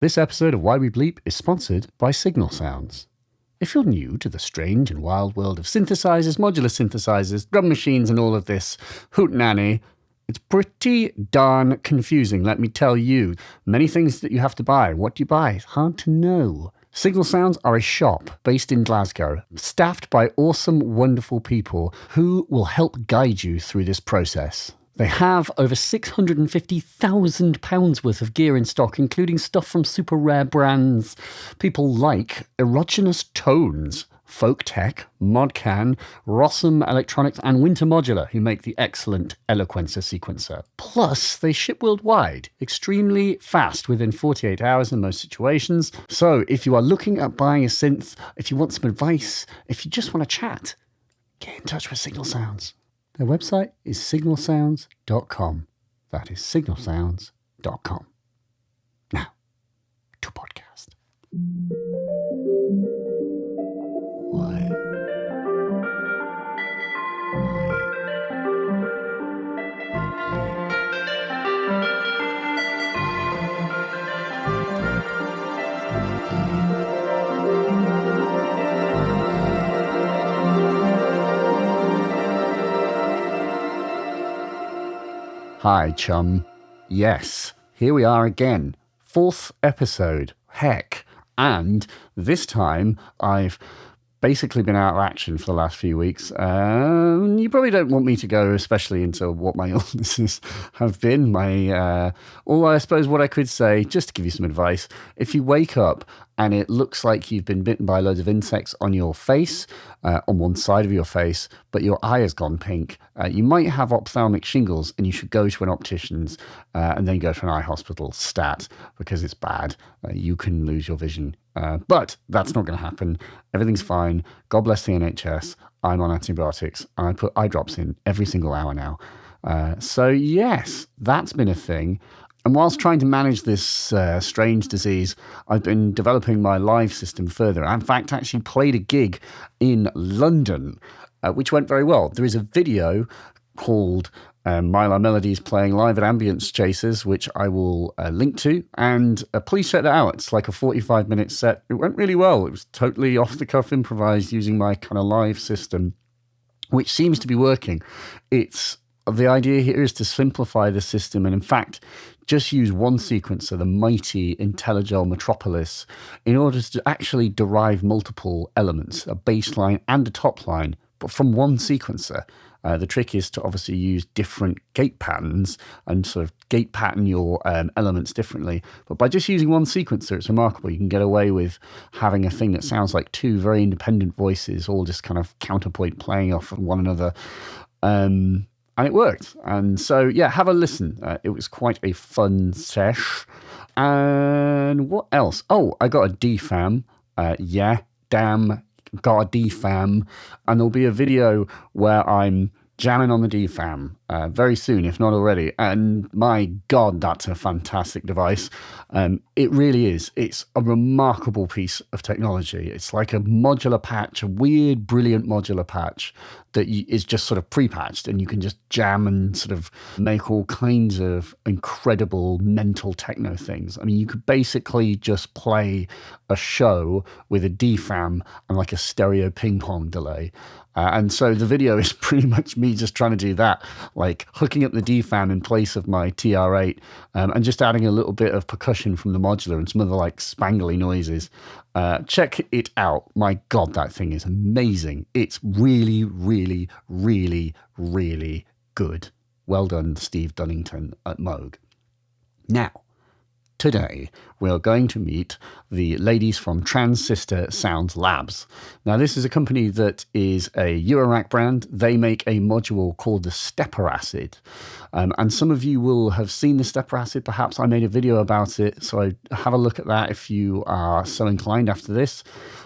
This episode of Why We Bleep is sponsored by Signal Sounds. If you're new to the strange and wild world of synthesizers, modular synthesizers, drum machines and all of this hootenanny, it's pretty darn confusing, let me tell you. Many things that you have to buy. What do you buy? It's hard to know. Signal Sounds are a shop based in Glasgow, staffed by awesome, wonderful people who will help guide you through this process. They have over £650,000 worth of gear in stock, including stuff from super rare brands. People like Erogenous Tones, Folk Tech, Modcan, Rossum Electronics, and Winter Modular, who make the excellent Eloquencer sequencer. Plus, they ship worldwide, extremely fast, within 48 hours in most situations. So, if you are looking at buying a synth, if you want some advice, if you just want to chat, get in touch with Signal Sounds. Their website is signalsounds.com. That is signalsounds.com. Now, to podcast. Why? Hi, chum. Yes, here we are again. 4th episode. Heck. And this time I've basically been out of action for the last few weeks. You probably don't want me to go, especially into what my illnesses have been. Although I suppose what I could say, just to give you some advice, if you wake up and it looks like you've been bitten by loads of insects on your face, on one side of your face, but your eye has gone pink, you might have ophthalmic shingles and you should go to an optician's and then go to an eye hospital stat, because it's bad. You can lose your vision. But that's not going to happen. Everything's fine. God bless the NHS. I'm on antibiotics and I put eye drops in every single hour now. So yes, that's been a thing. And whilst trying to manage this strange disease, I've been developing my live system further. I, in fact, actually played a gig in London, which went very well. There is a video called Mylar Melodies playing live at Ambience Chasers, which I will link to. And please check that out. It's like a 45-minute set. It went really well. It was totally off-the-cuff improvised using my kind of live system, which seems to be working. The idea here is to simplify the system and, in fact, just use one sequencer, the mighty IntelliGel Metropolis, in order to actually derive multiple elements, a bass line and a top line, but from one sequencer. The trick is to obviously use different gate patterns and sort of gate pattern your elements differently. But by just using one sequencer, it's remarkable. You can get away with having a thing that sounds like two very independent voices, all just kind of counterpoint playing off of one another. And it worked. And so, yeah, have a listen. It was quite a fun sesh. And what else? Oh, I got a DFAM. Got a DFAM. And there'll be a video where I'm jamming on the DFAM very soon, if not already. And my God, that's a fantastic device. It really is. It's a remarkable piece of technology. It's like a modular patch, a weird, brilliant modular patch that is just sort of pre-patched, and you can just jam and sort of make all kinds of incredible mental techno things. I mean, you could basically just play a show with a DFAM and like a stereo ping pong delay. And so the video is pretty much me just trying to do that, like hooking up the DFAM in place of my TR8 and just adding a little bit of percussion from the modular and some other like spangly noises. Check it out. My God, that thing is amazing. It's really, really, really, really good. Well done, Steve Dunnington at Moog. Now, today, we are going to meet the ladies from Transistor Sounds Labs. Now, this is a company that is a Eurorack brand. They make a module called the Stepper Acid. And some of you will have seen the Stepper Acid. Perhaps I made a video about it, so have a look at that if you are so inclined after this.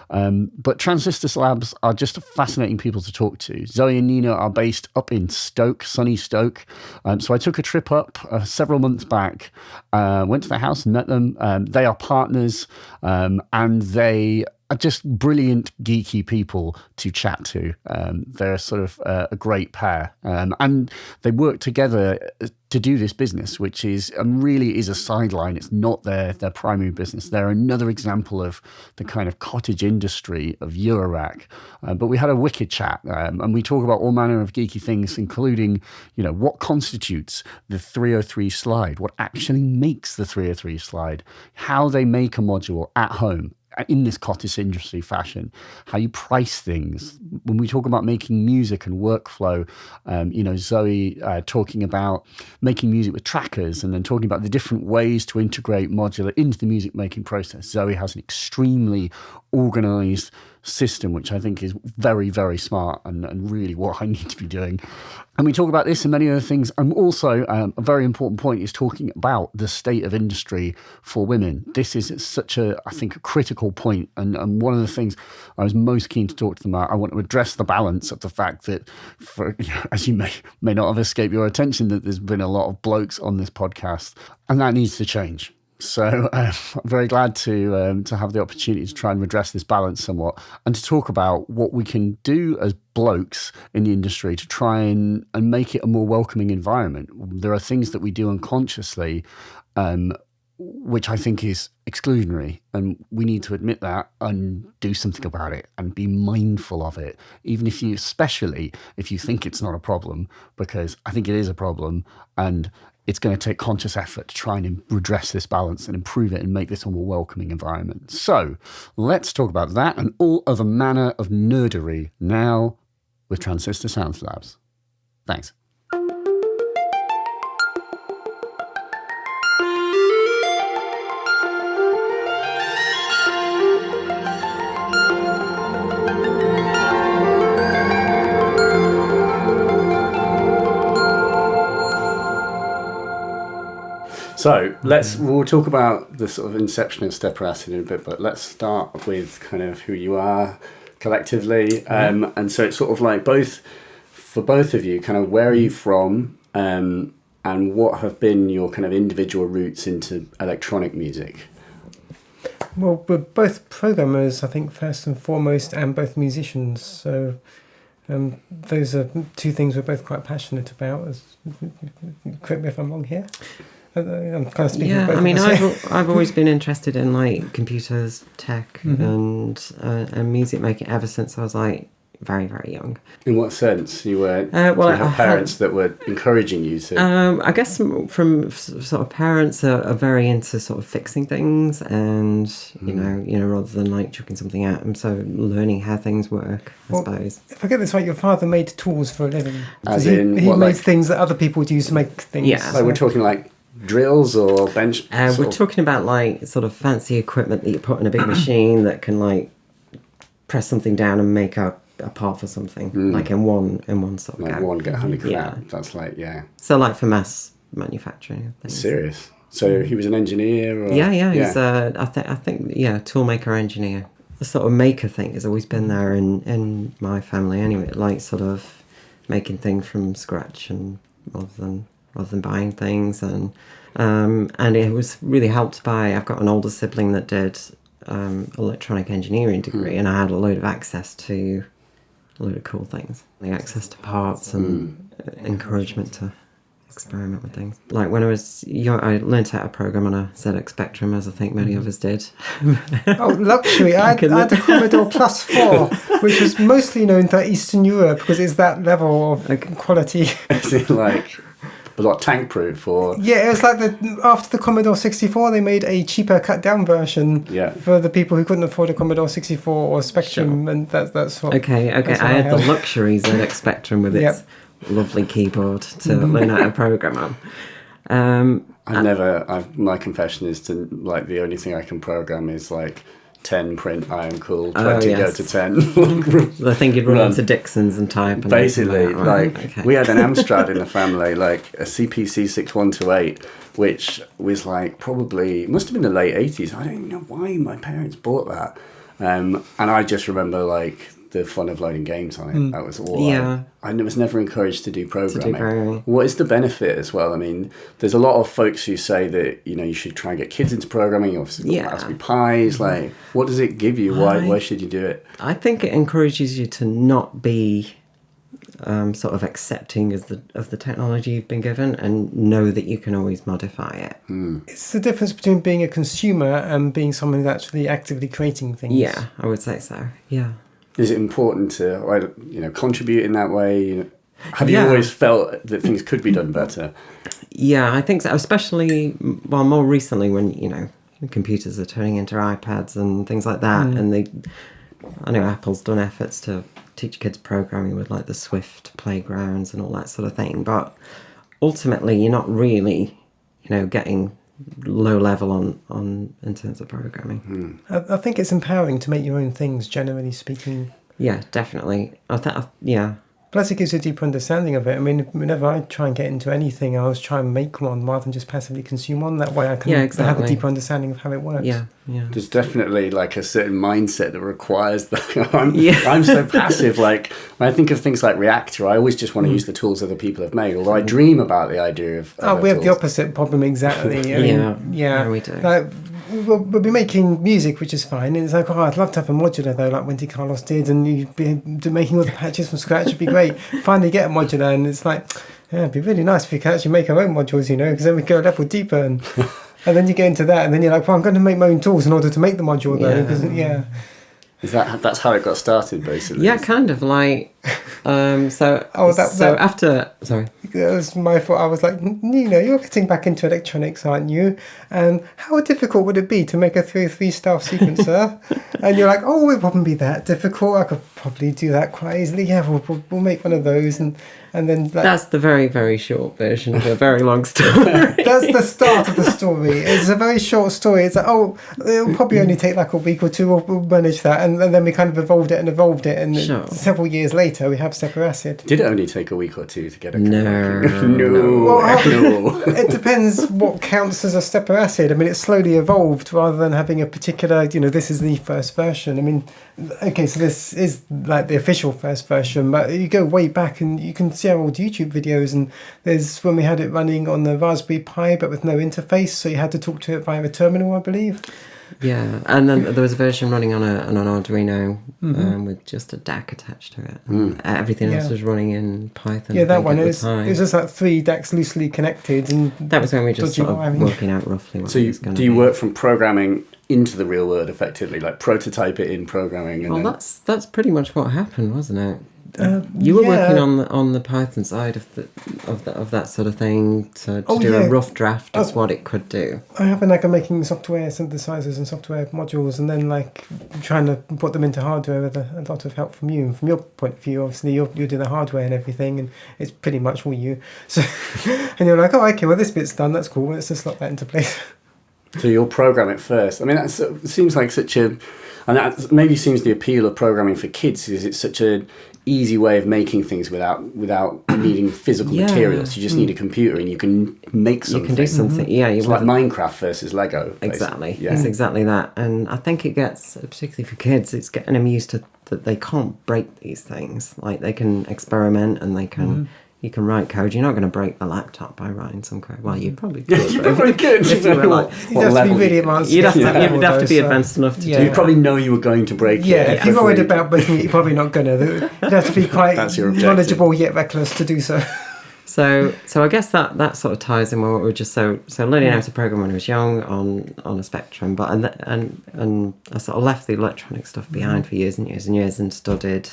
But Transistor Labs are just fascinating people to talk to. Zoe and Nina are based up in Stoke, sunny Stoke. So I took a trip up several months back, went to their house and met them. They are partners, and they are just brilliant, geeky people to chat to. They're sort of a great pair. And they work together to do this business, which is really is a sideline. It's not their primary business. They're another example of the kind of cottage industry of Eurorack. But we had a wicked chat, and we talk about all manner of geeky things, including, what constitutes the 303 slide, what actually makes the 303 slide, how they make a module at home in this cottage industry fashion, how you price things. When we talk about making music and workflow, Zoe talking about making music with trackers and then talking about the different ways to integrate Modular into the music making process. Zoe has an extremely organized system, which I think is very, very smart and really what I need to be doing. And we talk about this and many other things. And also, a very important point is talking about the state of industry for women. This is such a critical point. And one of the things I was most keen to talk to them about, I want to address the balance of the fact that, as you may not have escaped your attention, that there's been a lot of blokes on this podcast, and that needs to change. So I'm very glad to have the opportunity to try and redress this balance somewhat and to talk about what we can do as blokes in the industry to try and make it a more welcoming environment. There are things that we do unconsciously, which I think is exclusionary, and we need to admit that and do something about it and be mindful of it, especially if you think it's not a problem, because I think it is a problem, and it's going to take conscious effort to try and redress this balance and improve it and make this a more welcoming environment. So let's talk about that and all other manner of nerdery now with Transistor Sound Labs. Thanks. So we'll talk about the sort of inception of Stepper Acid in a bit, but let's start with kind of who you are collectively. And so it's sort of like for both of you, kind of where are you from, and what have been your kind of individual routes into electronic music? Well, we're both programmers, I think, first and foremost, and both musicians. So those are two things we're both quite passionate about. Correct me if I'm wrong here. I'm kind of speaking. Yeah, I mean, I've always been interested in like computers, tech, and music making ever since I was like very, very young. In what sense? You were you had parents that were encouraging you to? I guess from sort of parents are very into sort of fixing things, and you know, rather than like chucking something at them, so learning how things work, I suppose. If I get this right, your father made tools for a living. As he in, made things that other people would use to make things. Yeah, so we're talking like drills or bench. We're talking about like sort of fancy equipment that you put in a big machine that can like press something down and make a part for something, like in one sort of like gap. one get 100 clap. Yeah. That's like So like for mass manufacturing things. Serious. So he was an engineer, or he's I think toolmaker engineer. The sort of maker thing has always been there in my family anyway, like sort of making things from scratch and rather than buying things, and it was really helped by, I've got an older sibling that did electronic engineering degree, and I had a load of access to a load of cool things, the access to parts and encouragement to experiment with things. Like when I was young, I learnt how to program on a ZX Spectrum, as I think many of us did. Oh, luxury! I had a Commodore Plus 4, which was mostly known for Eastern Europe because it's that level of quality. Is it like a lot tank proof, or? Yeah, it was like after the Commodore 64, they made a cheaper cut down version for the people who couldn't afford a Commodore 64 or Spectrum, and that's what. Okay. I had the luxury ZX Spectrum with its lovely keyboard to learn how to program on. My confession is to like the only thing I can program is like 10 print I am cool, 20 go to 10. The thing you'd run into Dixon's and type. And basically, we had an Amstrad in the family, like a CPC 6128, which was like probably, must have been the late 80s. I don't even know why my parents bought that. And I just remember like the fun of loading games on it. That was all. I was never encouraged to do programming. What is the benefit as well? I mean, there's a lot of folks who say that, you know, you should try and get kids into programming. Obviously, Raspberry Pis. Like, what does it give you? Why should you do it? I think it encourages you to not be sort of accepting of the technology you've been given, and know that you can always modify it. It's the difference between being a consumer and being someone who's actually actively creating things. Yeah, I would say so. Yeah. Is it important to, contribute in that way? Have you Yeah. always felt that things could be done better? Yeah, I think so. Especially, well, more recently when, computers are turning into iPads and things like that. And I know Apple's done efforts to teach kids programming with like the Swift playgrounds and all that sort of thing. But ultimately, you're not really, getting low level on in terms of programming. I think it's empowering to make your own things, generally speaking. Yeah, definitely. Yeah. Plus, it gives you a deeper understanding of it. I mean, whenever I try and get into anything, I always try and make one rather than just passively consume one. That way I can have a deeper understanding of how it works. Yeah. There's definitely like a certain mindset that requires that. I'm so passive. Like, when I think of things like Reactor, I always just want to use the tools other people have made, although I dream about the idea of we have tools. the opposite problem exactly. Yeah, we do. Like, we'll be making music, which is fine. And it's like, I'd love to have a modular though, like Wendy Carlos did, and you'd be making all the patches from scratch. It'd be great. Finally get a modular, and it's like, it'd be really nice if you could actually make our own modules, because then we go a level deeper, and then you get into that, and then you're like, well, I'm going to make my own tools in order to make the module though, because Is that's how it got started, basically? Yeah, kind of like. After. Sorry. That was my fault. I was like, Nina, you're getting back into electronics, aren't you? And how difficult would it be to make a 303 staff sequencer? And you're like, oh, it wouldn't be that difficult. I could probably do that quite easily. Yeah, we'll make one of those. And then like, that's the very, very short version of a very long story. That's the start of the story. It's a very short story. It's like, it'll probably only take like a week or two. We'll manage that. And then we kind of evolved it. And several years later, we have Stepper Acid. Did it only take a week or two to get a No. No. It depends what counts as a Stepper Acid. I mean, it's slowly evolved rather than having a particular, this is the first version. I mean, okay, so this is like the official first version, but you go way back and you can see our old YouTube videos, and there's when we had it running on the Raspberry Pi but with no interface, so you had to talk to it via a terminal, I believe. Yeah, and then there was a version running on an Arduino with just a DAC attached to it. Everything else was running in Python. Yeah, that one is. It was just like 3 DACs loosely connected, and that was when we just sort of working out roughly what it was going to be. Do you work from programming into the real world effectively, like prototype it in programming? And that's pretty much what happened, wasn't it? You were working on the Python side of that sort of thing to do a rough draft of what it could do. I happen like making software synthesizers and software modules, and then like trying to put them into hardware with a lot of help from you. And from your point of view, obviously you're doing the hardware and everything, and it's pretty much all you. So, and you're like, okay, well this bit's done. That's cool. Let's just slot that into place. So you'll program it first. I mean, that seems like such a, and that maybe seems the appeal of programming for kids, is it's such a easy way of making things without needing physical materials. You just need a computer and you can make something. You can do something. Yeah, it's like Minecraft versus Lego. Exactly. Yeah. It's exactly that. And I think it gets, particularly for kids, it's getting them used to that they can't break these things. Like they can experiment and they can. You can write code. You're not going to break the laptop by writing some code. Well, you probably could. You probably could. You'd have to be really advanced. You'd have to be advanced enough to do You'd probably know you were going to break it. Yeah, if you're worried about breaking it, you're probably not going to. You'd have to be quite knowledgeable yet reckless to do so. So I guess that sort of ties in with what we were just so learning how to program when I was young on a Spectrum, but and I sort of left the electronic stuff behind for years and years and years and studied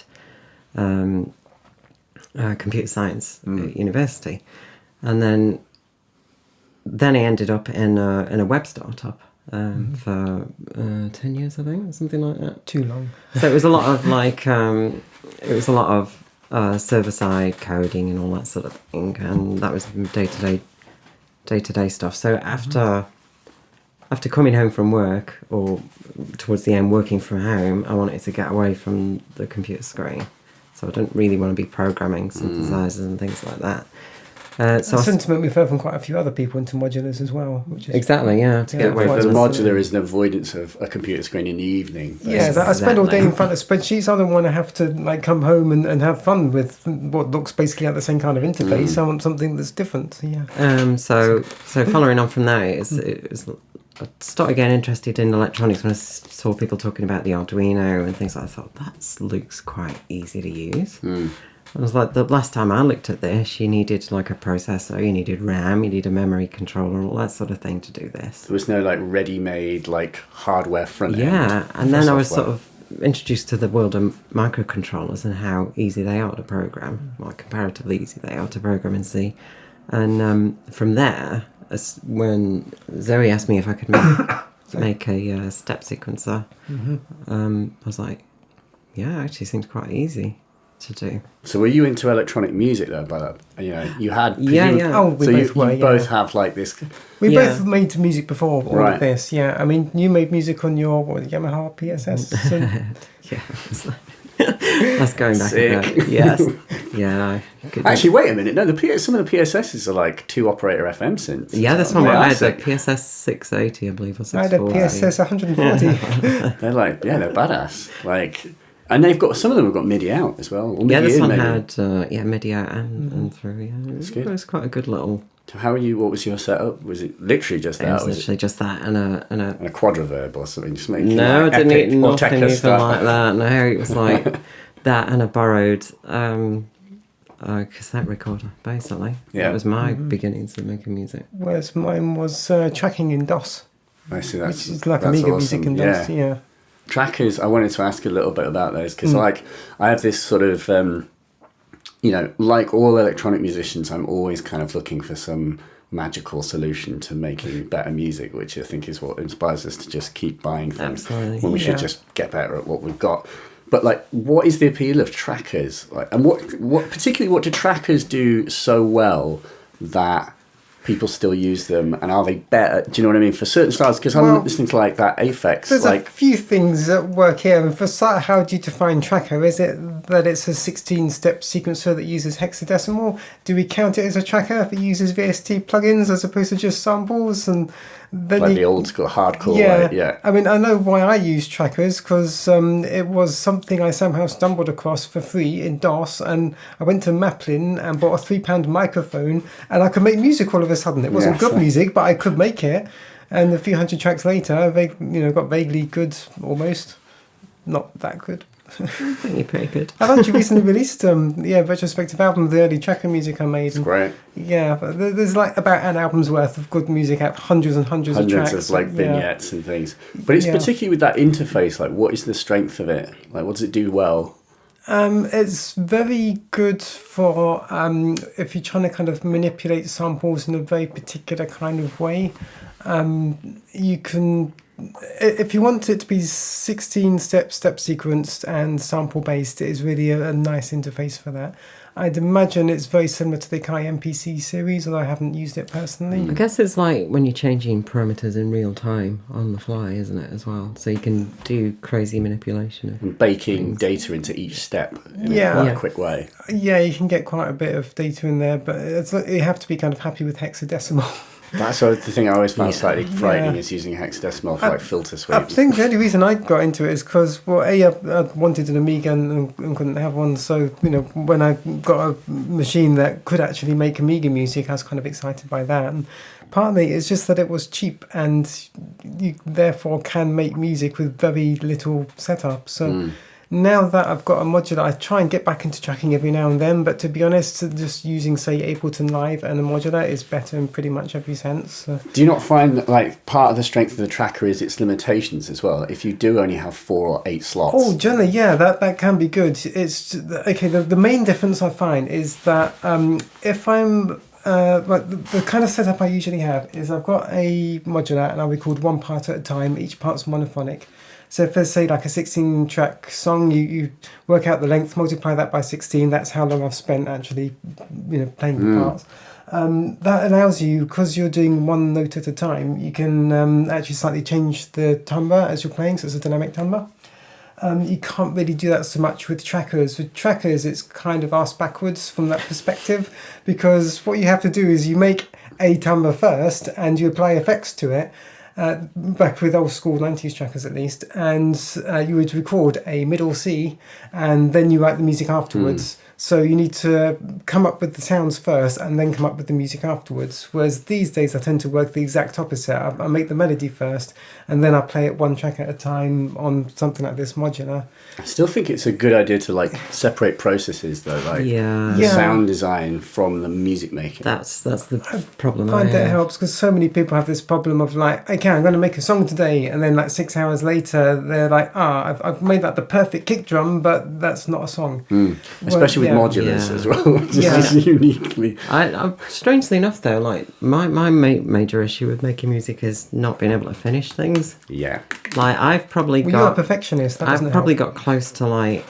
computer science at university, and then I ended up in a web startup for 10 years, I think, something like that. Too long. So it was a lot of server side coding and all that sort of thing, and that was day to day stuff. So after coming home from work, or towards the end working from home, I wanted to get away from the computer screen. So I don't really want to be programming synthesizers and things like that. Sentiment we've heard from quite a few other people into modulars as well. Which is exactly, yeah. To get away from the modular is an avoidance of a computer screen in the evening. Yeah, I spend all day in front of spreadsheets. I don't want to have to like come home and have fun with what looks basically like the same kind of interface. I want something that's different. So, yeah. So following on from that, I started getting interested in electronics when I saw people talking about the Arduino and things like that. I thought, that looks quite easy to use. I was like, the last time I looked at this, you needed like a processor, you needed RAM, you need a memory controller, all that sort of thing to do this. There was no like ready-made like hardware front end. Yeah, and then I was software. sort of introduced to the world of microcontrollers and how easy they are to program, well, comparatively easy they are to program in C. And from there, when Zoe asked me if I could make a step sequencer, I was like, yeah, it actually seems quite easy to do. So were you into electronic music though? By that, you know, you had Yeah. Oh, we so both were. you both have like this. We Yeah. both made music before all Right. of this. Yeah, I mean, you made music on your Yamaha PSS. So Yeah, that's going back Sick. a bit. Yes, yeah. I could do- Actually, wait a minute. No, some of the PSSs are like 2-operator FM synths. yeah, that's one. Yeah, I had sick. a PSS 680, I believe, or I had a 640. PSS 140. They're like, yeah, they're badass. Like, and they've got some of them have got MIDI out as well. Or Yeah, MIDI this in, one maybe. had MIDI out and through. Yeah, good. it was quite a good little. So how are you? What was your setup? Was it literally just It that? was Or was literally just that and a. it a quadriverb or something? Just making No, like I didn't epic eat or nothing techno even stuff. like that. No, it was like that and a borrowed cassette recorder, basically. Yeah. That was my beginnings of making music. Whereas mine was tracking in DOS, I see. That's which is like that's Amiga awesome. music in DOS. Yeah. Trackers, I wanted to ask a little bit about those because like I have this sort of you know, like all electronic musicians, I'm always kind of looking for some magical solution to making better music, which I think is what inspires us to just keep buying things Absolutely. when we should Yeah. just get better at what we've got. But like, what is the appeal of trackers? Like, and what particularly what do trackers do so well that people still use them, and are they better? Do you know what I mean for certain styles? Because I'm Well, listening to like that Aphex, There's like a few things at work here. And for start, how do you define tracker? Is it that it's a 16-step sequencer that uses hexadecimal? Do we count it as a tracker if it uses VST plugins as opposed to just samples? And then the old school hardcore yeah, way. Yeah. I mean, I know why I use trackers because it was something I somehow stumbled across for free in DOS, and I went to Maplin and bought a £3 microphone, and I could make music all of a sudden. It wasn't Yeah, good so- music, but I could make it. And a few hundred tracks later, they got vaguely good, almost not that good. I think you're pretty good. I've actually recently released retrospective album of the early tracker music I made. It's And great. yeah, but there's like about an album's worth of good music out, hundreds and hundreds of Hundreds tracks. of like Yeah. vignettes and things. But it's Yeah. particularly with that interface, like what is the strength of it? Like what does it do well? It's very good for if you're trying to kind of manipulate samples in a very particular kind of way. You can, if you want it to be 16-step sequenced and sample based, it is really a nice interface for that. I'd imagine it's very similar to the Kai MPC series, although I haven't used it personally. I guess it's like when you're changing parameters in real time on the fly, isn't it, as well? So you can do crazy manipulation of And baking data into each step in Yeah. quite Yeah. a quick way. Yeah, you can get quite a bit of data in there, but you have to be kind of happy with hexadecimal. That's the thing I always found Yeah. slightly frightening Yeah. is using hexadecimal for like filter I sweeps. think the only reason I got into it is because, well, I wanted an Amiga and couldn't have one. So, when I got a machine that could actually make Amiga music, I was kind of excited by that. And partly it's just that it was cheap and you therefore can make music with very little setup. So now that I've got a modular, I try and get back into tracking every now and then. But to be honest, just using, say, Ableton Live and a modular is better in pretty much every sense. So. Do you not find that like part of the strength of the tracker is its limitations as well? If you do only have 4 or 8 slots. Oh, generally, yeah, that can be good. It's okay. The main difference I find is that if I'm the kind of setup I usually have is I've got a modular and I record one part at a time. Each part's monophonic. So if there's, say, like a 16-track song, you work out the length, multiply that by 16. That's how long I've spent actually, playing the parts. That allows you, because you're doing one note at a time, you can actually slightly change the timbre as you're playing, so it's a dynamic timbre. You can't really do that so much with trackers. With trackers, it's kind of arse backwards from that perspective, because what you have to do is you make a timbre first and you apply effects to it, back with old school 90s trackers at least, and you would record a middle C and then you write the music afterwards. So you need to come up with the sounds first and then come up with the music afterwards. Whereas these days I tend to work the exact opposite. I make the melody first and then I play it one track at a time on something like this modular. I still think it's a good idea to like separate processes though, like the sound design from the music making. That's the problem. I find that helps because so many people have this problem of like, okay, I'm going to make a song today, and then like 6 hours later they're like, I've made like the perfect kick drum, but that's not a song. Especially with modulars as well, just uniquely. I strangely enough though, like my major issue with making music is not being able to finish things. Yeah. Like I've probably got. You're a perfectionist. That I've probably got close to like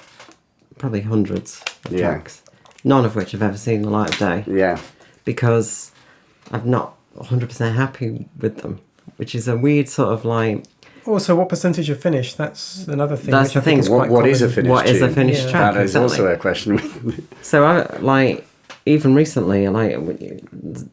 probably hundreds of tracks, none of which have ever seen the light of day. Yeah. Because I'm not 100% happy with them, which is a weird sort of like. Also, what percentage of finished? That's another thing. That's the thing. What is a finished What is a finished track? That is also a question. So I like even recently, like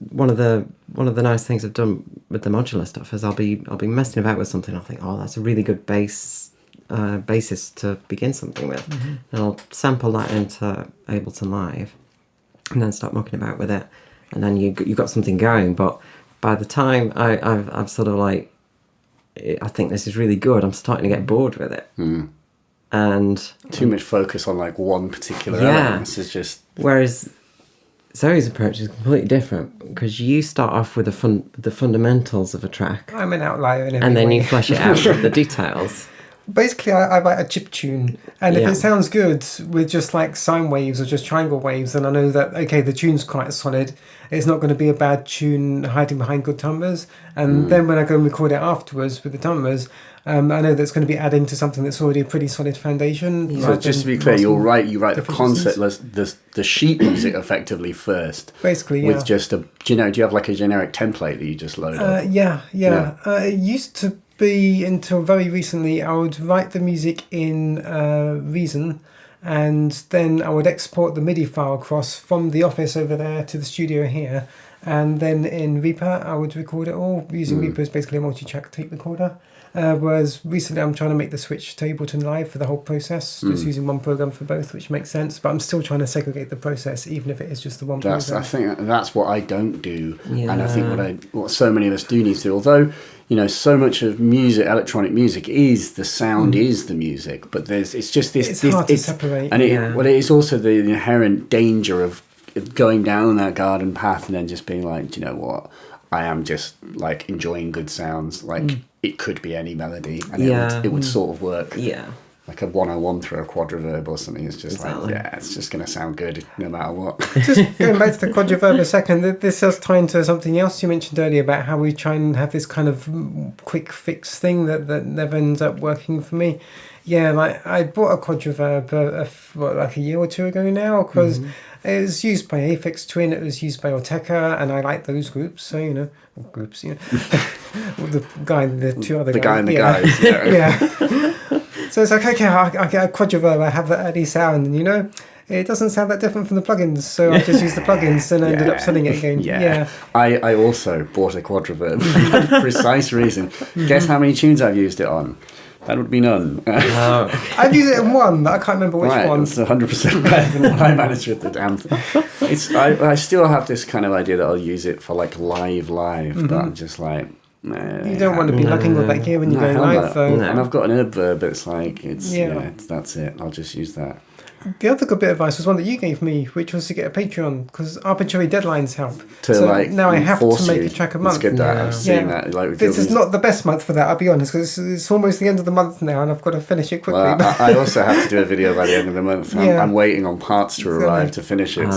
one of the nice things I've done with the modular stuff is I'll be messing about with something. I'll think, oh, that's a really good basis to begin something with, and I'll sample that into Ableton Live, and then start mucking about with it, and then you got something going. But by the time I've sort of like, I think this is really good, I'm starting to get bored with it. And too much focus on like one particular element. This is just. Whereas Zoe's approach is completely different because you start off with the fundamentals of a track. I'm an outlier in every and then way. you flesh it out with the details. Basically, I write a chip tune, and if it sounds good with just like sine waves or just triangle waves, then I know that, okay, the tune's quite solid. It's not going to be a bad tune hiding behind good timbres. And then when I go and record it afterwards with the timbres, I know that's going to be adding to something that's already a pretty solid foundation. So just to be clear, you write the concept, the sheet music effectively first. Basically, with just do you have like a generic template that you just load up? It used to be until very recently I would write the music in Reason, and then I would export the MIDI file across from the office over there to the studio here, and then in Reaper I would record it all. Using Reaper is basically a multi-track tape recorder. Whereas recently I'm trying to make the switch to Ableton Live for the whole process, just using one program for both, which makes sense. But I'm still trying to segregate the process, even if it is just the one program. I think that's what I don't do, and I think what so many of us do need to do. Although, so much of music, electronic music, is the sound is the music, but it's just this. It's hard to separate. And it is also the inherent danger of going down that garden path and then just being like, do you know what? I am just like enjoying good sounds. Like it could be any melody, and it would sort of work. Yeah, like a 101 through a quadriverb or something. It's just like it's just going to sound good no matter what. Just going back to the quadriverb a second. This does tie into something else you mentioned earlier about how we try and have this kind of quick fix thing that never ends up working for me. Yeah, like I bought a quadriverb like a year or two ago now because. It was used by Aphex Twin, it was used by Ortega, and I like those groups, so, the guy and the two other guys. The guy and the guys, yeah. So it's like, okay, I get a quadriverb, I have that early sound, and, it doesn't sound that different from the plugins, so I just used the plugins and ended up selling it again. Yeah. I also bought a quadriverb for that precise reason. Guess how many tunes I've used it on? That would be none. I've used it in one, but I can't remember which one. It's 100% better than what I managed with the damn thing. I still have this kind of idea that I'll use it for like live, but I'm just like, nah. You don't want to be lugging with that gear when you're going live, though. And I've got an adverb that's like, that's it. I'll just use that. The other good bit of advice was one that you gave me, which was to get a Patreon, because arbitrary deadlines help. Now I have to make a track a month. It's good that I've seen that. Like, this is not the best month for that, I'll be honest, because it's almost the end of the month now, and I've got to finish it quickly. Well, I also have to do a video by the end of the month. I'm waiting on parts to arrive to finish it.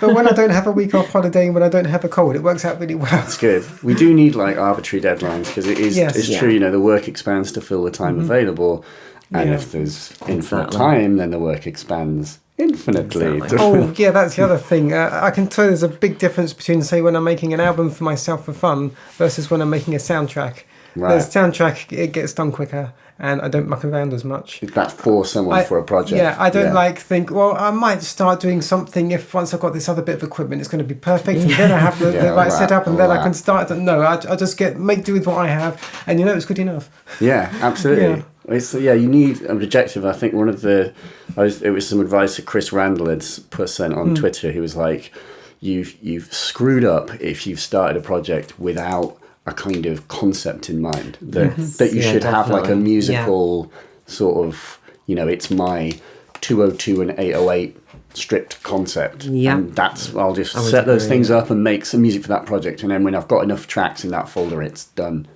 But when I don't have a week off holiday and when I don't have a cold, it works out really well. It's good. We do need like arbitrary deadlines, because it's true. The work expands to fill the time available. And if there's infinite time, then the work expands infinitely. Oh, yeah, that's the other thing. I can tell there's a big difference between, say, when I'm making an album for myself for fun versus when I'm making a soundtrack. Right. The soundtrack, it gets done quicker, and I don't muck around as much. That's for someone for a project. Yeah, I don't think, well, I might start doing something if once I've got this other bit of equipment, it's going to be perfect, and then I have the right setup, and then I can start. No, I just make do with what I have, and it's good enough. Yeah, absolutely. It's, yeah, you need an objective. I think it was some advice that Chris Randall had sent on Twitter. He was like, you've screwed up if you've started a project without a kind of concept in mind. That you should have like a musical sort of, it's my 202 and 808 stripped concept. Yeah. And I'll just set those things up and make some music for that project. And then when I've got enough tracks in that folder, it's done.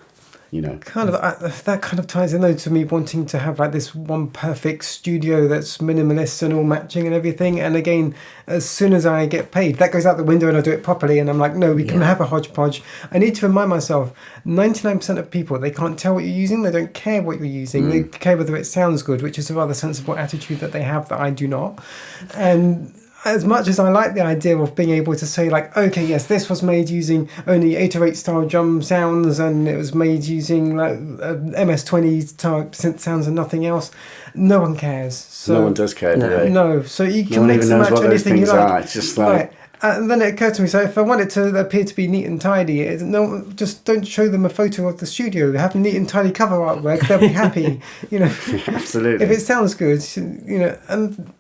Kind of that kind of ties in though to me wanting to have like this one perfect studio that's minimalist and all matching and everything. And again, as soon as I get paid, that goes out the window and I do it properly. And I'm like, no, we can have a hodgepodge. I need to remind myself, 99% of people, they can't tell what you're using. They don't care what you're using. They care whether it sounds good, which is a rather sensible attitude that they have that I do not. And as much as I like the idea of being able to say like, okay, yes, this was made using only 808 style drum sounds and it was made using like MS-20 type synth sounds and nothing else, no one cares. So, no one does care, do they? No, so you can no one mix even and knows match what those anything you things like. are. It's just like... Right. And then it occurred to me, so if I want it to appear to be neat and tidy, just don't show them a photo of the studio. Have neat and tidy cover artwork, they'll be happy. Absolutely. If it sounds good, and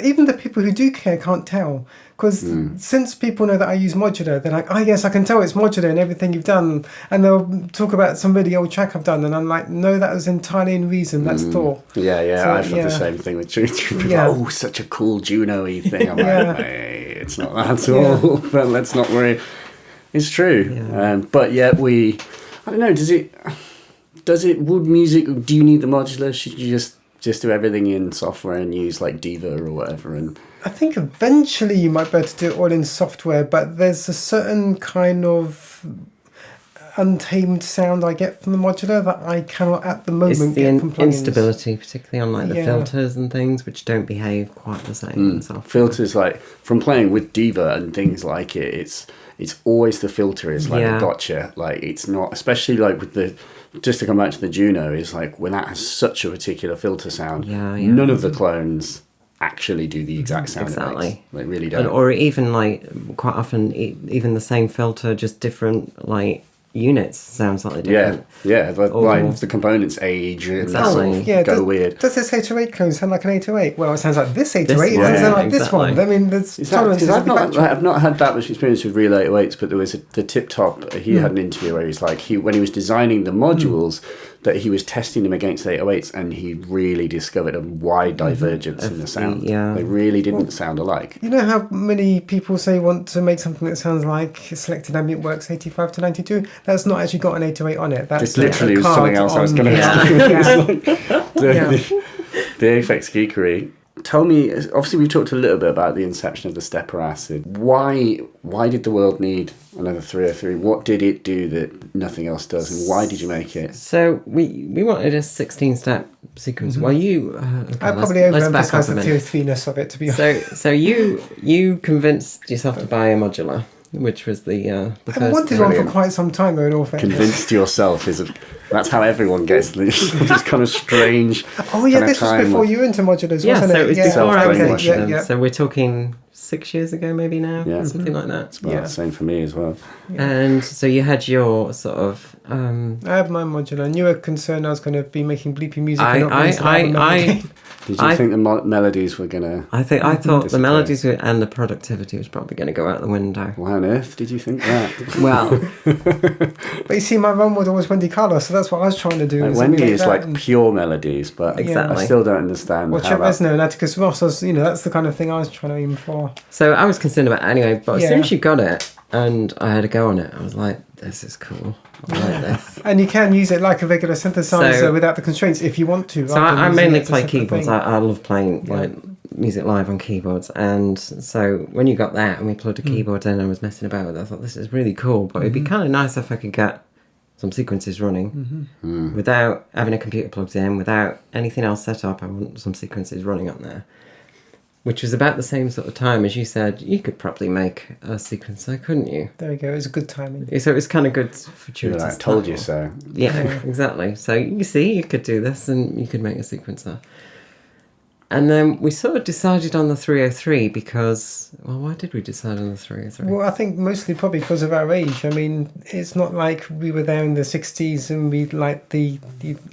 even the people who do care can't tell. Because since people know that I use Modular, they're like, oh yes, I can tell it's Modular and everything you've done. And they'll talk about some really old track I've done. And I'm like, no, that was entirely in reason. That's thought. Yeah, So, I've had the same thing with Juno. Yeah. Oh, such a cool Juno-y thing. I'm like, hey, it's not that at all. But let's not worry. It's true. Yeah. But yet I don't know, would music, do you need the modular? Should you just do everything in software and use like Diva or whatever? And I think eventually you might be able to do it all in software, but there's a certain kind of untamed sound I get from the modular that I cannot at the moment it's the get from plugins. instability, particularly on like the filters and things, which don't behave quite the same in software. Filters, like from playing with Diva and things like it, it's always the filter is like a gotcha. Like it's not, especially like with just to come back to the Juno, is like when that has such a particular filter sound, none of the clones actually do the exact sound it makes. They really don't. Or even like quite often even the same filter, just different like units sound slightly different. Like the components age and go weird. Does this 808 clone sound like an 808? Well, it sounds like this 808. It doesn't sound like this one. I mean, there's tolerances. I've not had that much experience with real 808s, but there was the Tip Top. He had an interview where he's like, when he was designing the modules, that he was testing them against 808s, and he really discovered a wide divergence in the sound. They really didn't sound alike. You know how many people say want to make something that sounds like Selected Ambient Works 85 to 92? That's not actually got an 808 on it. That's it's literally something else I was going to ask. The FX Geekery. Tell me, obviously we've talked a little bit about the inception of the stepper acid. Why did the world need another 303? What did it do that nothing else does, and why did you make it? So we wanted a 16-step sequence. Well, you... I probably overemphasised the 303-ness of it, to be honest. So you convinced yourself to buy a modular, which was the first... I wanted one for quite some time, though, in all fairness. Convinced yourself that's how everyone gets this kind of strange. Oh yeah, this was before you were into modulars, wasn't it? So it was before I was into them. Yeah. So we're talking 6 years ago, maybe now, something like that. It's about the same for me as well. And so you had your sort of... I had my modular, and you were concerned I was going to be making bleepy music. Did you think the melodies were going to... I thought the melodies and the productivity was probably going to go out the window. Why on earth did you think that? Well... But you see, my role model was Wendy Carlos, so that's what I was trying to do. Wendy is like pure melodies, but I still don't understand how that... Resno and Atticus Ross, that's the kind of thing I was trying to aim for. So I was concerned about it anyway, but as soon as you got it, and I had a go on it, I was like, this is cool. I like this. And you can use it like a regular synthesizer without the constraints if you want to. So I mainly play keyboards. I love playing like music live on keyboards. And so when you got that and we plugged a keyboard in and I was messing about with it, I thought this is really cool. But it'd be kind of nice if I could get some sequences running without having a computer plugged in, without anything else set up. I want some sequences running on there. Which was about the same sort of time as you said you could probably make a sequencer, couldn't you? There we go. It was a good timing. So it was kind of good fortuitous. I told you so. Yeah, exactly. So you see, you could do this and you could make a sequencer. And then we sort of decided on the 303 because, well, why did we decide on the 303? Well, I think mostly probably because of our age. I mean, it's not like we were there in the 60s and we like the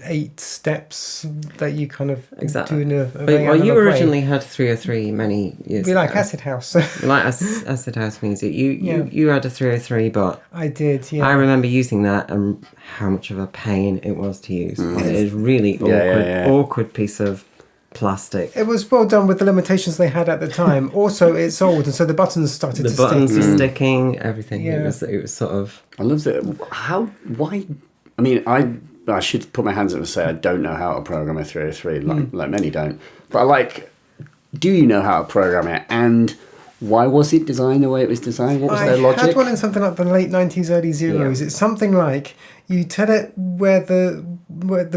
8 steps that you kind of Exactly. do in a Well, very you analog way. originally had 303 many years We like ago. acid house. We like acid house music. You had a 303, but I did, yeah. I remember using that and how much of a pain it was to use. It is really awkward piece of plastic. It was well done with the limitations they had at the time. Also, it's old, and so the buttons started to stick. The buttons were sticking, everything. Yeah. It was sort of... I love that. Why? I mean, I should put my hands up and say I don't know how to program a 303, like many don't. But do you know how to program it? And why was it designed the way it was designed? What was their logic? I had one in something like the late 90s, early zeros. Yeah. It's something like you tell it where the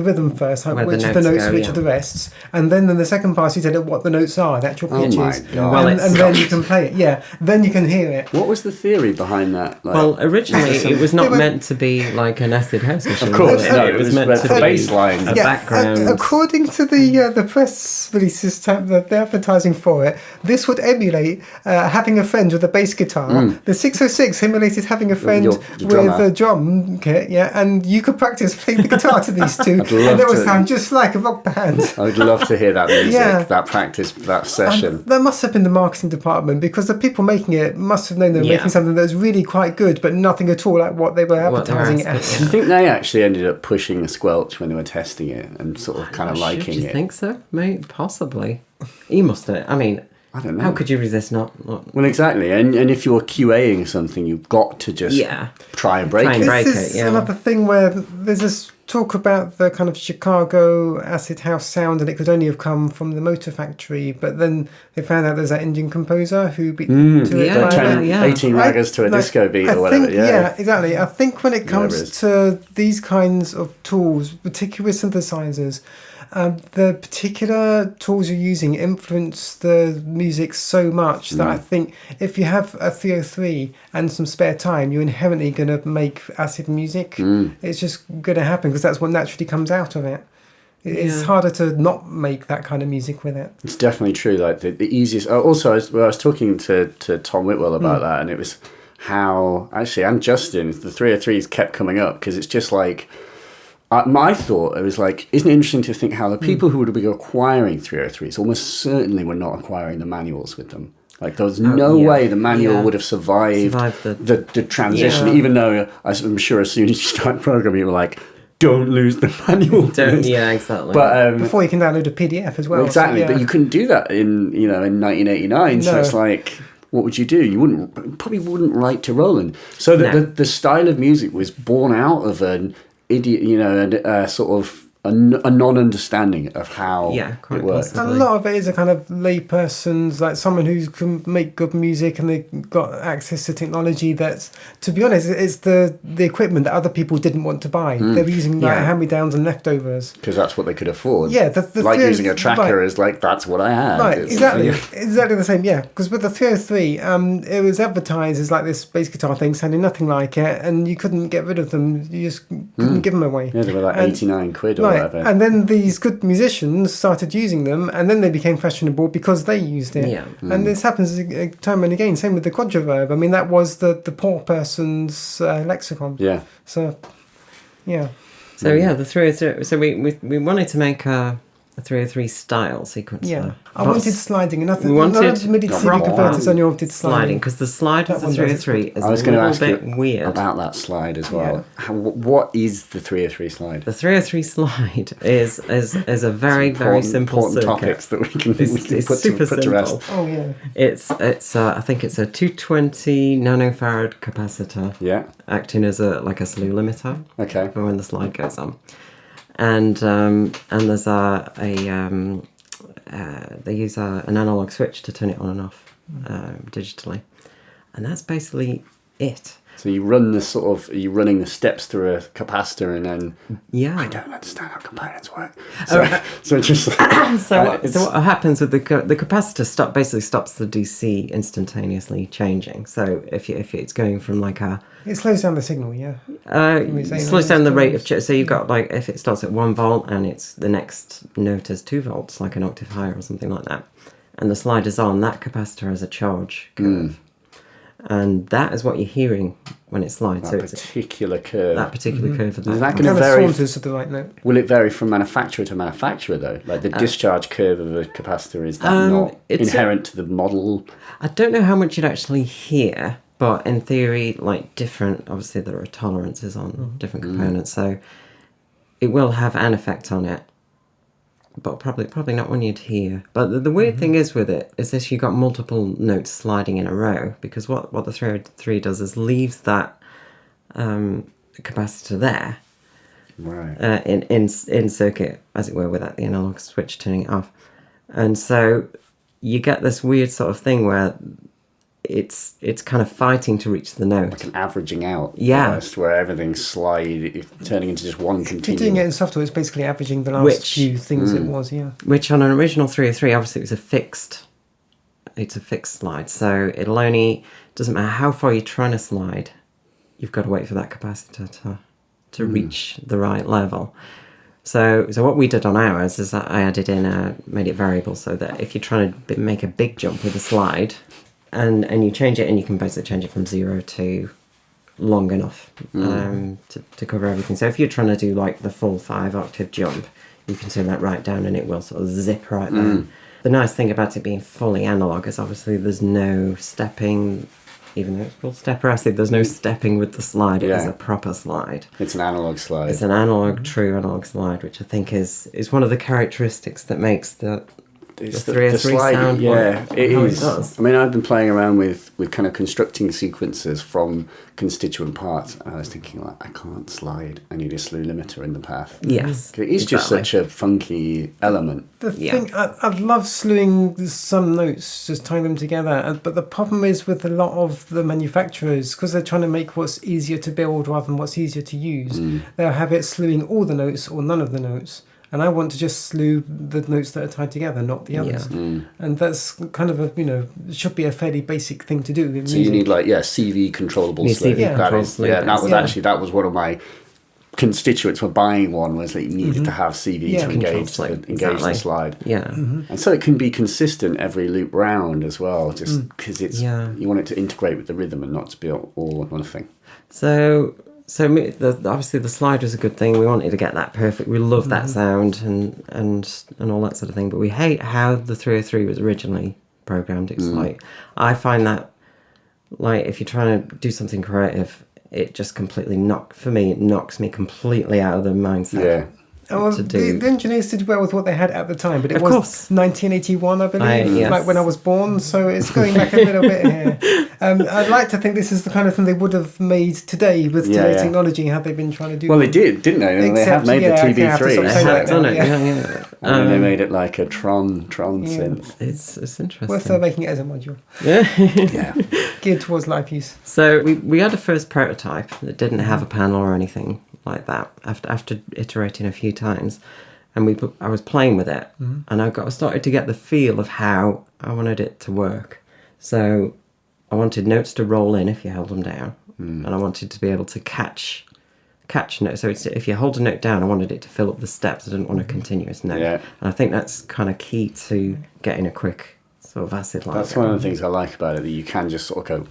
rhythm first, like Where the which of the notes notes, go, which yeah. of the rests, and then in the second pass you tell it what the notes are, the actual Oh pitches, my God. Well, and then you can play it. Yeah, then you can hear it. What was the theory behind that? Well, originally it was not meant to be like an acid house machine. Of course, was no, it was meant to the be bass line. a background. According to the press releases, the advertising for it, this would emulate having a friend with a bass guitar. The 606 simulated having a friend Your with drummer. a drum kit, and you could practice playing the guitar to these two, I'd and love it would to. sound just like a rock band. I would love to hear that music, Yeah. that practice, that session. That must have been the marketing department, because the people making it must have known they were Yeah. making something that was really quite good, but nothing at all like what they were What they were advertising it asking, as. Do you think they actually ended up pushing a squelch when they were testing it and sort of kind of liking Should you it? think so, mate? Possibly. You must have. I mean, I don't know. how could you resist not Well, exactly. And if you're QAing something, you've got to just try and break Try and it. break This is it, yeah. another thing where there's this talk about the kind of Chicago acid house sound, and it could only have come from the Motor Factory, but then they found out there's that Indian composer who beat to it. Yeah, Don't turn yeah. 18 raggers to a disco beat or whatever. Think, yeah, exactly. I think when it Whatever it comes is. to these kinds of tools, particularly with synthesizers, the particular tools you're using influence the music so much that I think if you have a 303 and some spare time, you're inherently going to make acid music. It's just going to happen because that's what naturally comes out of it. It's Yeah. harder to not make that kind of music with it. It's definitely true. Like the easiest. Also, I was talking to Tom Whitwell about that, and it was how actually, and Justin, the 303s kept coming up because it's just like. My thought, it was like, isn't it interesting to think how the people who would be acquiring 303s almost certainly were not acquiring the manuals with them. Like, there was no way the manual would have survived the transition, even though I'm sure as soon as you start programming, you were like, don't lose the manual. Yeah, exactly. But Before you can download a PDF as well. exactly, so, but you couldn't do that in 1989. So No. it's like, what would you do? You probably wouldn't write to Roland. So the style of music was born out of an idiot, a sort of a non-understanding of how quite it works. possibly. A lot of it is a kind of layperson's, like someone who can make good music and they've got access to technology that's, to be honest, it's the equipment that other people didn't want to buy. They were using like hand-me-downs and leftovers. Because that's what they could afford. Yeah, the like thing using a is- tracker right. is like, that's what I had. Right, It's- exactly the same, yeah. Because with the 303, it was advertised as like this bass guitar thing sounding nothing like it, and you couldn't get rid of them. You just couldn't give them away. Yeah, they were like And- 89 quid or Right, whatever. and then these good musicians started using them, and then they became fashionable because they used it. Yeah. And this happens time and again. Same with the quadriverb. I mean, that was the poor person's lexicon. Yeah. So, yeah. So yeah, the 303. So we wanted to make a 303 style sequencer. Yeah. I But wanted sliding, and nothing. we wanted none of the MIDI CD converters only wanted sliding. because the slide of That the one does. 303 is I was a going to little ask bit you weird. about that slide as well. What is the 303 slide? The 303 slide is a very simple important circuit. topics that we can It's put super to rest. simple. Oh yeah. It's I think it's a 220 nanofarad capacitor Yeah. acting as a slew limiter Okay. for when the slide goes on, and there's they use an analog switch to turn it on and off digitally, and that's basically it. So you run are you running the steps through a capacitor and then... Yeah. I don't understand how components work. So it's just... So what happens with the capacitor basically stops the DC instantaneously changing. So if it's going from like a... It slows down the signal, yeah. It slows down the rate of... So you've got like, if it starts at 1 volt and it's the next note is 2 volts, like an octave higher or something like that, and the slider's on, that capacitor has a charge curve. And that is what you're hearing when it slides. That particular curve. That particular curve. Is that going to vary? To the right note. Will it vary from manufacturer to manufacturer, though? Like the discharge curve of a capacitor, is that not inherent to the model? I don't know how much you'd actually hear, but in theory, like different... Obviously, there are tolerances on different components, so it will have an effect on it. But probably not one you'd hear. But the weird thing is with it is this: you got multiple notes sliding in a row, because what the 303 does is leaves that capacitor there, right, in circuit, as it were, without the analog switch turning it off, and so you get this weird sort of thing where it's kind of fighting to reach the note. Like an averaging out. Yeah. Almost, where everything's turning into just one continuum. If you're doing it in software, it's basically averaging the last few things it was, yeah. Which on an original 303, obviously it's a fixed slide. So it'll only... Doesn't matter how far you're trying to slide, you've got to wait for that capacitor to reach the right level. So what we did on ours is that I added in made it variable, so that if you're trying to make a big jump with a slide... And you change it, and you can basically change it from 0 to long enough to cover everything. So if you're trying to do like the full 5-octave jump, you can turn that right down, and it will sort of zip right down. The nice thing about it being fully analog is obviously there's no stepping, even though it's called stepper acid, there's no stepping with the slide. It is a proper slide. It's an analog slide. It's an true analog slide, which I think is one of the characteristics that makes the 303 slide, sound. It is. It does. I mean, I've been playing around with kind of constructing sequences from constituent parts, and I was thinking, like, I can't slide. I need a slew limiter in the path. Yes, it is just such a funky element. The thing, I love slewing some notes, just tying them together. But the problem is with a lot of the manufacturers, because they're trying to make what's easier to build rather than what's easier to use, they'll have it slewing all the notes or none of the notes. And I want to just slew the notes that are tied together, not the others. And that's kind of should be a fairly basic thing to do in music. You need CV controllable slew. That was one of my constituents for buying one, was that you needed to have CV to engage the slide. Yeah. And so it can be consistent every loop round as well, just because you want it to integrate with the rhythm and not to be all one thing. So obviously the slide was a good thing. We wanted to get that perfect. We love that sound and all that sort of thing. But we hate how the 303 was originally programmed. It's like, I find that, like, if you're trying to do something creative, it just completely knocks me completely out of the mindset. Yeah. The engineers did well with what they had at the time, but it was 1981, I believe, like when I was born, so it's going back a little bit here. I'd like to think this is the kind of thing they would have made today with today's technology, had they been trying to do. Well, they did, didn't they? They have made the TB3. They have done it, yeah. And then they made it like a Tron synth. It's interesting. Worth making it as a module. Yeah. Geared towards live use. So we had a first prototype that didn't have a panel or anything like that. After iterating a few times, and I was playing with it, and I started to get the feel of how I wanted it to work. So I wanted notes to roll in if you held them down, and I wanted to be able to catch notes. So if you hold a note down, I wanted it to fill up the steps. I didn't want a continuous note. And I think that's kind of key to getting a quick sort of acid line. That's one of the things I like about it, that you can just sort of go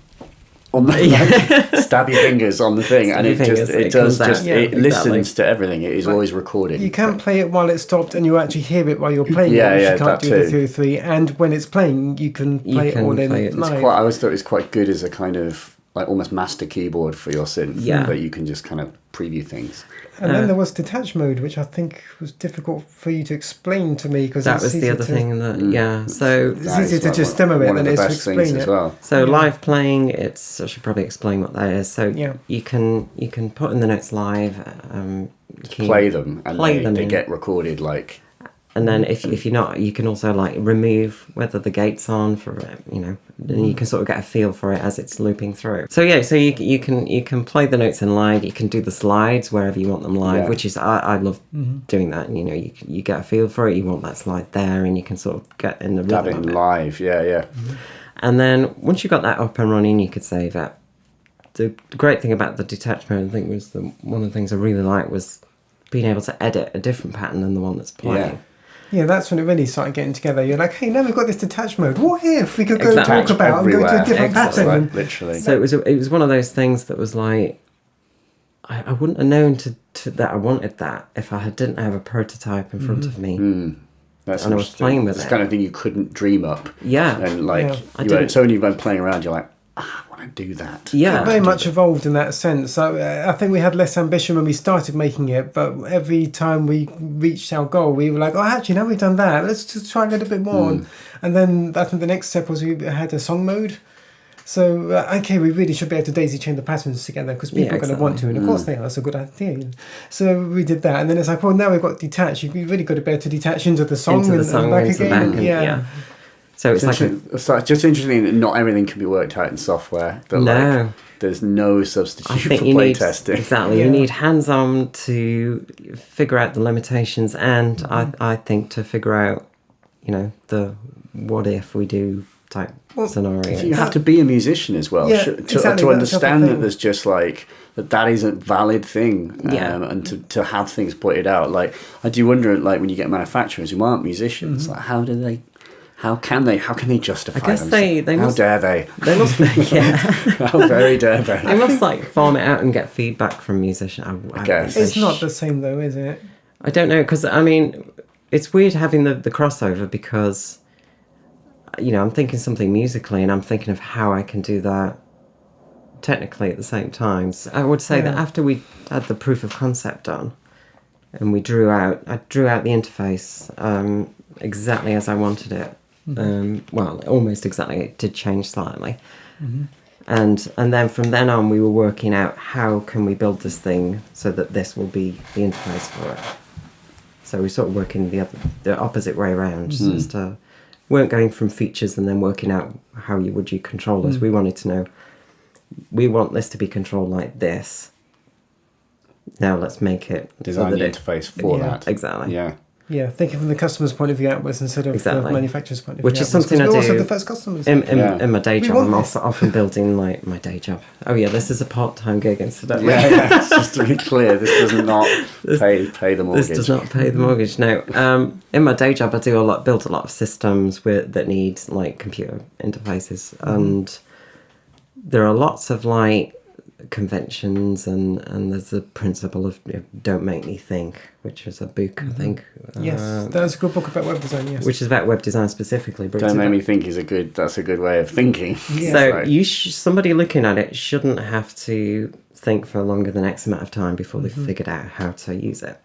on the stab your fingers on the thing, and it listens to everything. It is always recording. You can play it while it's stopped, and you actually hear it while you're playing it, which you can't do with the 303. And when it's playing, you can play it all in live. I always thought it was quite good as a kind of like almost master keyboard for your synth, that you can just kind of preview things. And then there was detach mode, which I think was difficult for you to explain to me, because that was the other thing. So it's easier to just demo it than it is to explain it. Well. So live playing, I should probably explain what that is. So you can put in the notes live, play them, and they get recorded like And then if you're not, you can also like remove whether the gate's on for it, you know, and you can sort of get a feel for it as it's looping through. So yeah, so you can play the notes in live. You can do the slides wherever you want them live, which is I love doing that. And, you know, you get a feel for it. You want that slide there, and you can sort of get in the rhythm That in of it. live, yeah. And then once you got that up and running, you could save it. The great thing about the detached mode, I think, was one of the things I really liked was being able to edit a different pattern than the one that's playing. Yeah, that's when it really started getting together. You're like, hey, now we've got this detached mode. What if we could go Exactly. talk about and go to a different Exactly. pattern? Literally. So it was one of those things that was like, I wouldn't have known to that I wanted that if I didn't have a prototype in front of me. That's And I was interesting. playing with It's it. the kind of thing you couldn't dream up. Yeah. And like, Yeah. it's only when playing around, you're like, I want to do that. Yeah. It very much evolved in that sense. So I think we had less ambition when we started making it, but every time we reached our goal, we were like, oh, actually, now we've done that, let's just try a little bit more. And then I think the next step was we had a song mode. So, okay, we really should be able to daisy chain the patterns together because people are going to want to, and of course they are, that's a good idea. So we did that, and then it's like, well, now we've got detached, you've really got to be able to detach into the song, Into the song and back into the again. back and- yeah. So it's like It's just interesting that not everything can be worked out in software. That No. like, there's no I substitute think for you play need testing. exactly. Yeah. You need hands-on to figure out the limitations, and I think to figure out, you know, the what if we do type scenario. You have to be a musician as well Yeah, to exactly, that's the understand other that thing. there's just like that isn't a valid thing, Yeah. and to have things pointed out. Like I do wonder, like when you get manufacturers who aren't musicians, like how can they justify? I guess themselves? they how must- dare they? They must, yeah. How very dare they? They must like farm it out and get feedback from musicians. I guess. It's not the same though, is it? I don't know, because I mean, it's weird having the crossover because, you know, I'm thinking something musically and I'm thinking of how I can do that technically at the same time. So I would say that after we had the proof of concept done and I drew out the interface exactly as I wanted it. Well, almost exactly. It did change slightly. And then from then on, we were working out how can we build this thing so that this will be the interface for it. So we're sort of working the opposite way around. Just weren't going from features and then working out how would you control this. We wanted to know, we want this to be controlled like this. Now let's make it Design so the that interface for Yeah. that. Exactly. Yeah. Yeah, thinking from the customer's point of view outwards instead of Exactly. the manufacturer's point of view Which is outwards, something 'cause I we're also do the first customers. In my day We job, want I'm this. also often building like my day job. Oh yeah, this is a part-time gig incidentally. Yeah, just to be clear, this does not pay the mortgage. This does not pay the mortgage. No. In my day job, I build a lot of systems that need like computer interfaces, and there are lots of like conventions, and there's the principle of don't make me think, which is a book, I think. Yes, there's a good book about web design, yes. Which is about web design specifically. But Don't it's make about- me think that's a good way of thinking. Yeah. So Right. somebody looking at it shouldn't have to think for longer than X amount of time before they've figured out how to use it.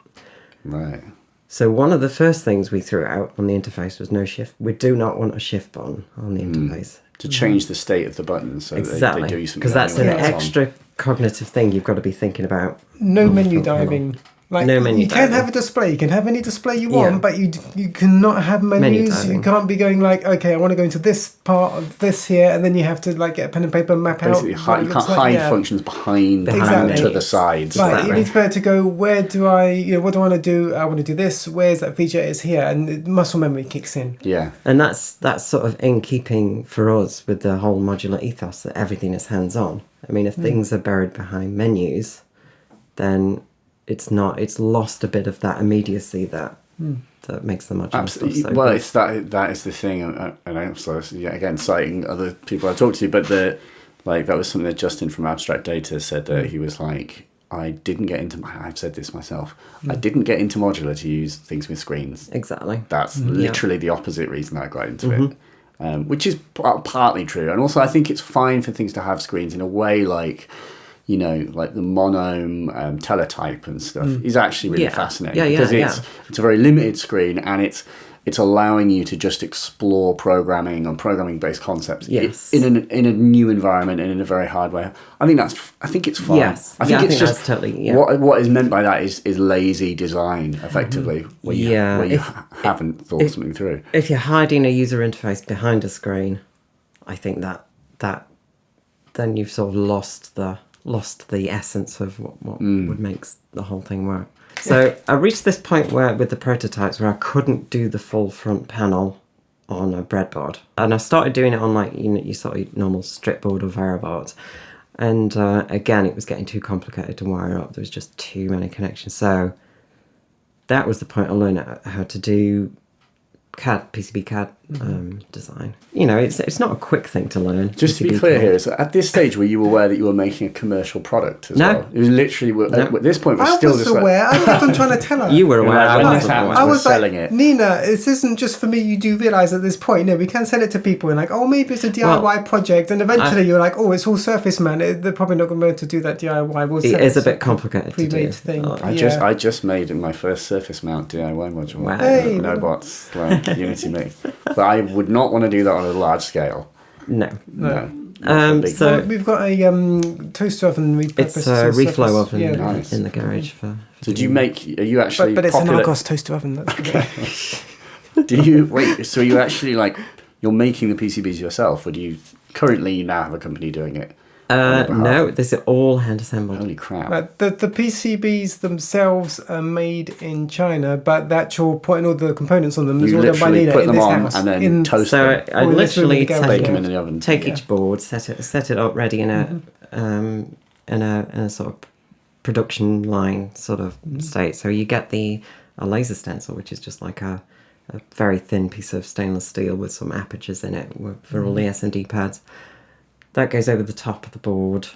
Right. So one of the first things we threw out on the interface was no shift. We do not want a shift button on the interface. To change the state of the buttons so Exactly. they do something. Because that's an anyway that's on. extra cognitive thing you've got to be thinking about. No on the menu front panel. diving. Like, No menu you can diving. have a display, you can have any display you want, Yeah. but you cannot have menus. diving. You can't be going like, okay, I want to go into this part of this here, and then you have to like get a pen and paper and map Basically, out. what it you can't looks like. hide Yeah. functions behind Exactly. and to the sides. Right, Exactly. you need to be able to go, where do I, what do I want to do? I want to do this, where's that feature? It's here, and muscle memory kicks in. Yeah. And that's sort of in keeping for us with the whole modular ethos that everything is hands-on. I mean, if things are buried behind menus, then it's lost a bit of that immediacy that makes the modular Absolutely. stuff so Well, good. it's that is the thing, and I'm so again citing other people I talked to, but that was something that Justin from Abstract Data said that he was like, I've said this myself. I didn't get into modular to use things with screens. Exactly. That's literally the opposite reason I got into it, which is partly true, and also I think it's fine for things to have screens in a way, like like the monome teletype and stuff is actually really Yeah. fascinating Yeah, because it's a very limited screen, and it's allowing you to just explore programming and programming-based concepts Yes. in a new environment and in a very hard way. I think it's fun. Yes. I think I it's think just that's totally, yeah. what is meant by that is lazy design, effectively, where you haven't thought something through. If you're hiding a user interface behind a screen, I think that then you've sort of lost the essence of what would make the whole thing work. So I reached this point where with the prototypes where I couldn't do the full front panel on a breadboard, and I started doing it on like you sort of normal strip board or variaboards, and again it was getting too complicated to wire up. There was just too many connections. So that was the point I learned how to do PCB CAD design. It's not a quick thing to learn. Just to be clear here, so at this stage, were you aware that you were making a commercial product as well? It was literally, at this point, I still was just aware. I kept on trying to tell her. You were aware. When I this wasn't happened, aware. I we're was selling like, it. Nina, this isn't just for me. You do realise at this point, we can sell it to people and like, oh, maybe it's a DIY project. And eventually you're like, oh, it's all Surface Man. They're probably not going to be able to do that DIY. We'll It is a bit complicated to do. pre-made thing. I just made my first Surface Mount DIY module. Wow. Hey. No bots, like Unity Mix. But I would not want to do that on a large scale. No. No. So We've got a toaster oven. it's a reflow oven Nice. in the garage for Did you make? Are you actually? But it's an popular? Argos toaster oven. That's Do you wait? So you actually you're making the PCBs yourself, or do you currently now have a company doing it? no, this is all hand assembled. Holy crap! the PCBs themselves are made in China, but the actual putting all the components on them is You all done by literally Nina put in them this on house. and then toast So them. I Or literally literally Bake them in the oven. take each board, set it up ready in a sort of production line sort of state. So you get a laser stencil, which is just like a very thin piece of stainless steel with some apertures in it for all the S&D pads. That goes over the top of the board,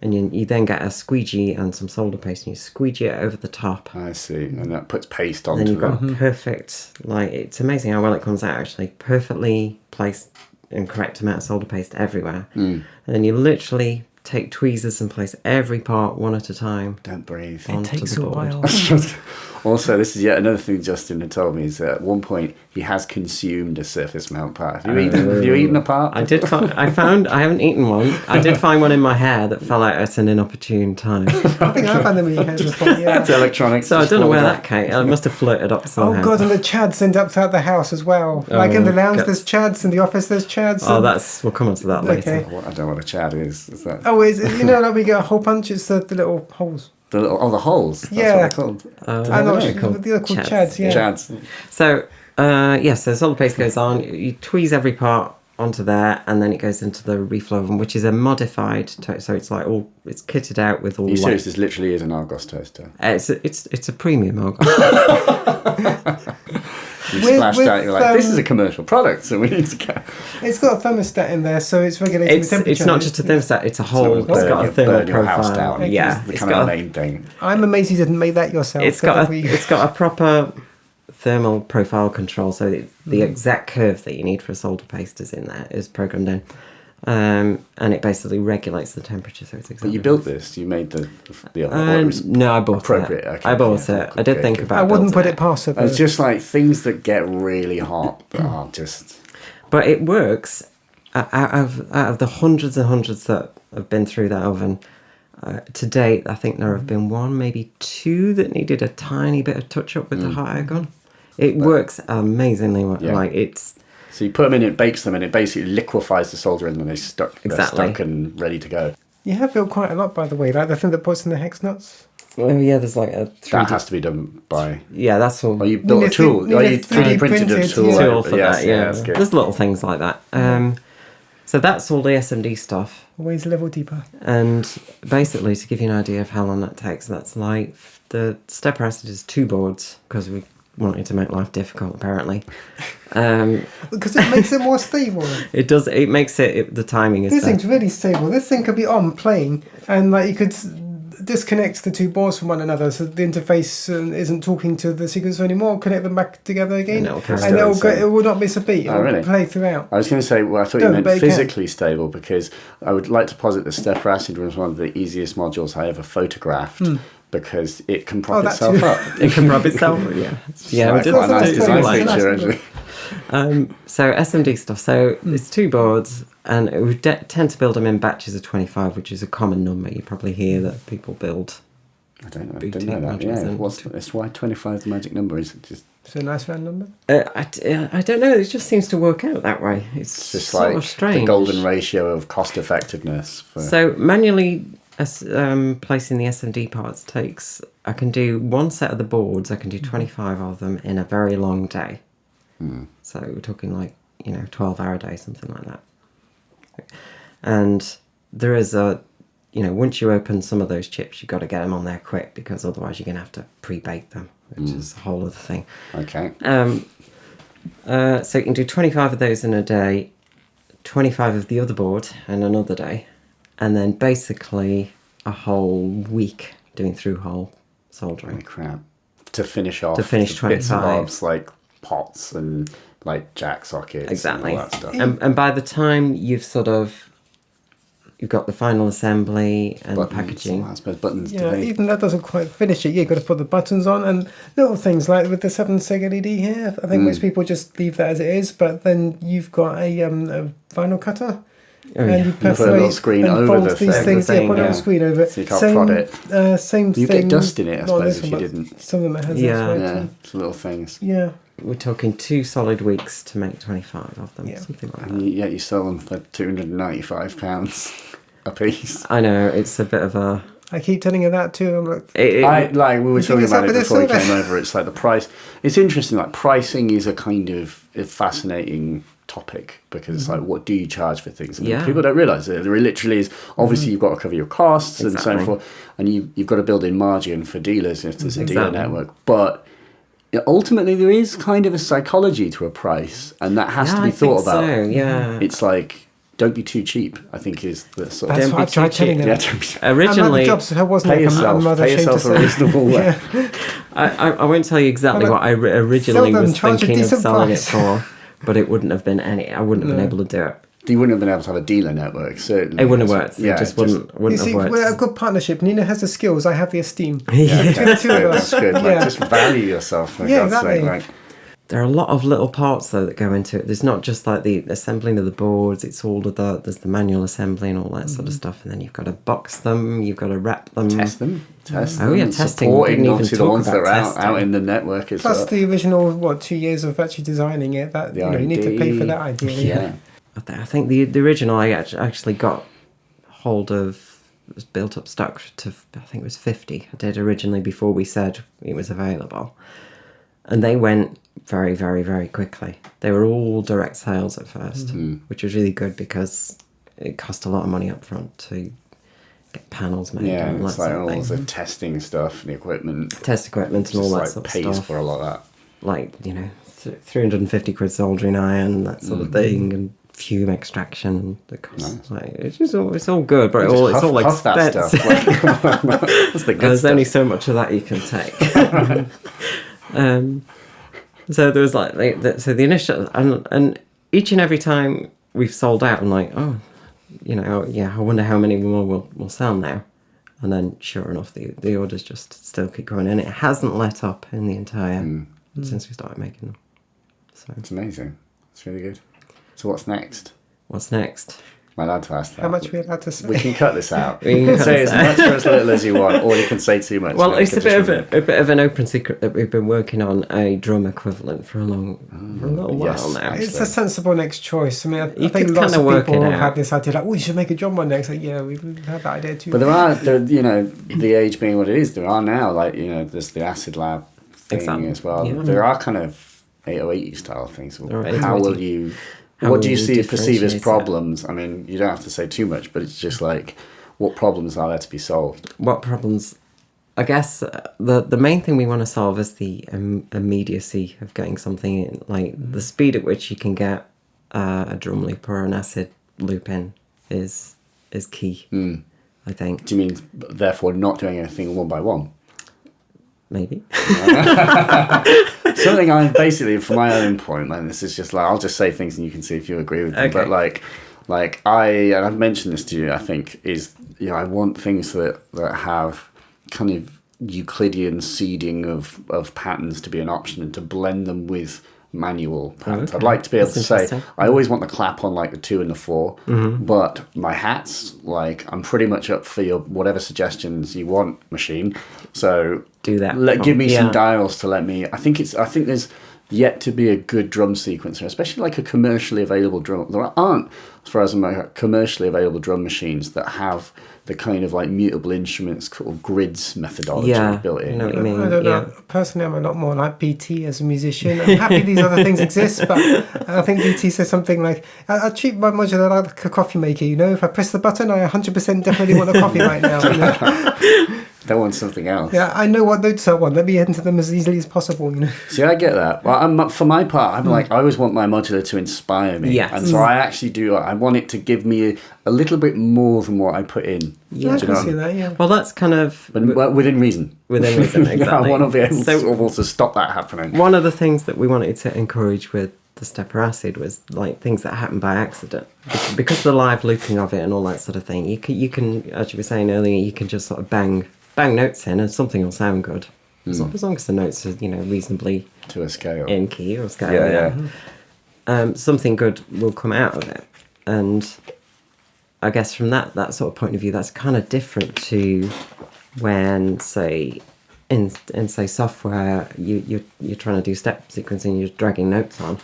and you then get a squeegee and some solder paste, and you squeegee it over the top. I see, and that puts paste Then onto you've got them. perfect, it's amazing how well it comes out actually. Perfectly placed and correct amount of solder paste everywhere. And then you literally take tweezers and place every part one at a time. Don't breathe. It takes a while. Also, this is yet another thing Justin had told me is that at one point he has consumed a Surface Mount part. Have you eaten a part? I did. I haven't eaten one. I did find one in my hair that fell out at an inopportune time. I think I've had them in your hands before. Yeah. It's electronics. So I don't know where that came. I must have floated up somehow. Oh god, and the chads end up throughout the house as well. Like in the lounge, there's chads. In the office, there's chads. Oh, we'll come on to that later. Okay. I don't know what a Chad is. Is that Oh, like we get a hole punch. It's the little holes. the holes? That's Yeah. what they're called. I know. they're called They're called chads. chads. Yeah. Chads. So so solder paste goes on. You tweeze every part onto there, and then it goes into the reflow oven, which is a modified. So it's like it's kitted out with all. Are you serious? This literally is an Argos toaster. It's a premium Argos. You splashed out. You're like, this is a commercial product, so we need to go. It's got a thermostat in there, so it's regulating the temperature. It's not just a thermostat; it's a whole. It's got a thermal burn your house profile. down. Yeah, The it's kind of got main thing. I'm amazed you didn't make that yourself. it's got a proper thermal profile control, so the exact curve that you need for a solder paste is in there, is programmed in, and it basically regulates the temperature. So it's exactly. But you built this. You made the other. It was no, I bought appropriate. it. Okay, I bought yeah, it. I did think about. I wouldn't put building it past her. It's just like things that get really hot that are just. But it works. Out of the hundreds and hundreds that have been through that oven, to date, I think there have been one, maybe two that needed a tiny bit of touch up with the hot air gun. It works amazingly well. Yeah. Like it's. So you put them in, it bakes them, and it basically liquefies the solder in them, and they're Exactly. stuck and ready to go. You have built quite a lot, by the way. Like the thing that puts in the hex nuts. Oh yeah, there's like a 3D. That has to be done by. Yeah, that's all. Oh, you built a tool. you Oh, you 3D printed a tool. yeah. tool for Yes, that. Yeah, that's good. there's little things like that. So that's all the SMD stuff. Always a level deeper. And basically, to give you an idea of how long that takes, that's like the stepper acid is 2 boards because we wanted to make life difficult. Apparently, Because it makes it more stable. it does. It makes it. The timing is. This better. thing's really stable. This thing could be on playing, and like you could disconnect the 2 boards from one another, so the interface isn't talking to the sequencer anymore. Connect them back together again, And it'll and it'll go, it will not miss a beat. It'll really? play throughout. I was going to say, well, I thought Don't you meant bake it. physically stable, because I would like to posit that stepper acid was one of the easiest modules I ever photographed. because it can prop that itself too. up. It can rub itself. Yeah, yeah. We That's did quite a nice that's design nice. feature, That's actually. So SMD stuff. So it's 2 boards, and we tend to build them in batches of 25, which is a common number. You probably hear that people build. I don't know Boutique that. modules Yeah, and- it's why 25 is the magic number. Is it just It's a nice round number. I don't know. It just seems to work out that way. It's just sort like of strange. the golden ratio of cost effectiveness? So manually placing the SMD parts takes. I can do one set of the boards. I can do 25 of them in a very long day. So we're talking like 12-hour day, something like that. And there is a once you open some of those chips, you've got to get them on there quick, because otherwise you're going to have to pre-bake them, which is a whole other thing. Okay. So you can do 25 of those in a day, 25 of the other board in another day, and then basically a whole week doing through-hole soldering. Holy crap. To finish off To finish the bits and 25. bobs, like pots and like jack sockets Exactly. and all that stuff. And by the time you've got the final assembly and Buttons, packaging. I suppose buttons. Yeah, even that doesn't quite finish it. You've got to put the buttons on and little things like with the 7-seg LED here. I think most people just leave that as it is, but then you've got a vinyl cutter. Oh, And yeah. you put a little perforate screen and over fold the these thing. things. The Yeah, thing, put a little yeah. screen over it. So you can't prod it. Same You thing. get dust in it, I not suppose, this if one, you but didn't. Some of them it has. Yeah. That's right, Yeah, too. it's little things. Yeah. We're talking 2 solid weeks to make 25 of them, Yeah. something like And that. yet you sell them for £295 a piece. I know, it's a bit of a... I keep telling her that too. I'm like, we We were You talking think about it's it up for before you this came or over. It's like the price. It's interesting. Like pricing is a kind of a fascinating topic, because it's like, what do you charge for things? And Yeah. people don't realise it. There literally is. Obviously, you've got to cover your costs and Exactly. so forth, and you've got to build in margin for dealers if there's a dealer Exactly. network. But ultimately, there is kind of a psychology to a price, and that has to be I thought think about. so, yeah. It's like, don't be too cheap, I think, is the sort that's of. Don't what be I've tried too telling cheap. her. Yeah, don't be- Originally, jobs, I wasn't pay like, I'm yourself, rather pay ashamed yourself to a say. reasonable way. Yeah. I won't tell you exactly Well, what I originally sell them, was charge a thinking of decent selling price. it for, but it wouldn't have been I wouldn't have been able to do it. You wouldn't have been able to have a dealer network, certainly. It wouldn't have worked. Yeah, It just just- wouldn't You have see, worked. we're a good partnership. Nina has the skills, I have the esteem. Yeah, Yeah. that's Two of good. us. That's good. Like, Yeah. just value yourself. For Yeah, God's exactly. sake. Like, There are a lot of little parts though that go into it. There's not just like the assembling of the boards. It's all of there's the manual assembly and all that sort of stuff. And then you've got to box them. You've got to wrap them. test them. Test Oh, them. yeah, and testing. We Supporting, didn't even obviously, the talk ones that about are out testing. in the network as Plus well. the original, 2 years of actually designing it. That The you need to pay for R&D. that ideally. Yeah. I think the original I actually got hold of was built up stock to, I think it was 50. I did originally before we said it was available. And they went very, very, very quickly. They were all direct sales at first, which was really good because it cost a lot of money up front to get panels made Yeah, and all it's that like sort all of thing. the testing stuff, the equipment. Test equipment and all Just that like sort of pays stuff. for a lot of that. Like, 350 quid soldering iron, that sort of thing, and fume extraction. The cost, like, it's all good, but Just it's all huff that expensive. stuff. Like, that's the good There's stuff. only so much of that you can take. So there was like so the initial and each and every time we've sold out, I'm like, oh, I wonder how many more we'll sell now. And then sure enough, the orders just still keep coming in. It hasn't let up in the entire since we started making them. So It's amazing. It's really good. So what's next? what's next? Am I allowed to ask that? How much are we allowed to say? We can cut this out. We You can can cut say this as much or as little as you want, or you can say too much. Well, and it's we a can bit just of a bit of an open secret that we've been working on a drum equivalent for a little yes. while now. It's a sensible next choice. I mean, I You think could lots kinda of work people it have out. had this idea, like, oh, you should make a drum one next. Like, yeah, we've had that idea too. But the age being what it is, there are now, there's the Acid Lab thing Exactly. as well. Yeah. There are kind of 808 style things. There are How 808. will you... How what do you will see you perceive as differentiate problems? I mean, you don't have to say too much, but it's just like, what problems are there to be solved? What problems? I guess the main thing we want to solve is the immediacy of getting something in, like the speed at which you can get a drum loop or an acid loop in is key. I think Do you mean, therefore, not doing anything one by one? maybe. Something I basically, from my own point, and this is just like, I'll just say things and you can see if you agree with them. Okay. But I've mentioned this to you, I think, is, I want things that have kind of Euclidean seeding of patterns to be an option and to blend them with manual patterns. Okay. I'd like to be able That's to say, interesting. I always want the clap on like the 2 and the 4, but my hats, like I'm pretty much up for your whatever suggestions you want, machine. So Do that. give me some Yeah. dials to let me. I think there's yet to be a good drum sequencer, especially like a commercially available drum. There aren't, as far as I'm aware, commercially available drum machines that have the kind of like mutable instruments called grids methodology built in. I know what you mean. I don't know. Personally, I'm a lot more like BT as a musician. I'm happy these other things exist, but I think BT says something like, I treat my modular like a coffee maker, you know? If I press the button, I 100% definitely want a coffee right now, you know? They want something else. Yeah, I know what notes I want. Let me enter them as easily as possible, you know? See, I get that. Well, for my part, I'm like, I always want my modular to inspire me. Yes. And so I actually do, I want it to give me a little bit more than what I put in. Yeah. I Do can you know? see that, yeah. Well, that's kind of But within reason. within reason, exactly. I want to be able So- to stop that happening. One of the things that we wanted to encourage with the stepper acid was like things that happen by accident, because of the live looping of it and all that sort of thing. You can, as you were saying earlier, you can just sort of bang notes in and something will sound good, as long as the notes are reasonably To a scale. in key or scale. Yeah. Something good will come out of it, and I guess from that sort of point of view, that's kind of different to when, say, in say software, you're trying to do step sequencing, you're dragging notes on.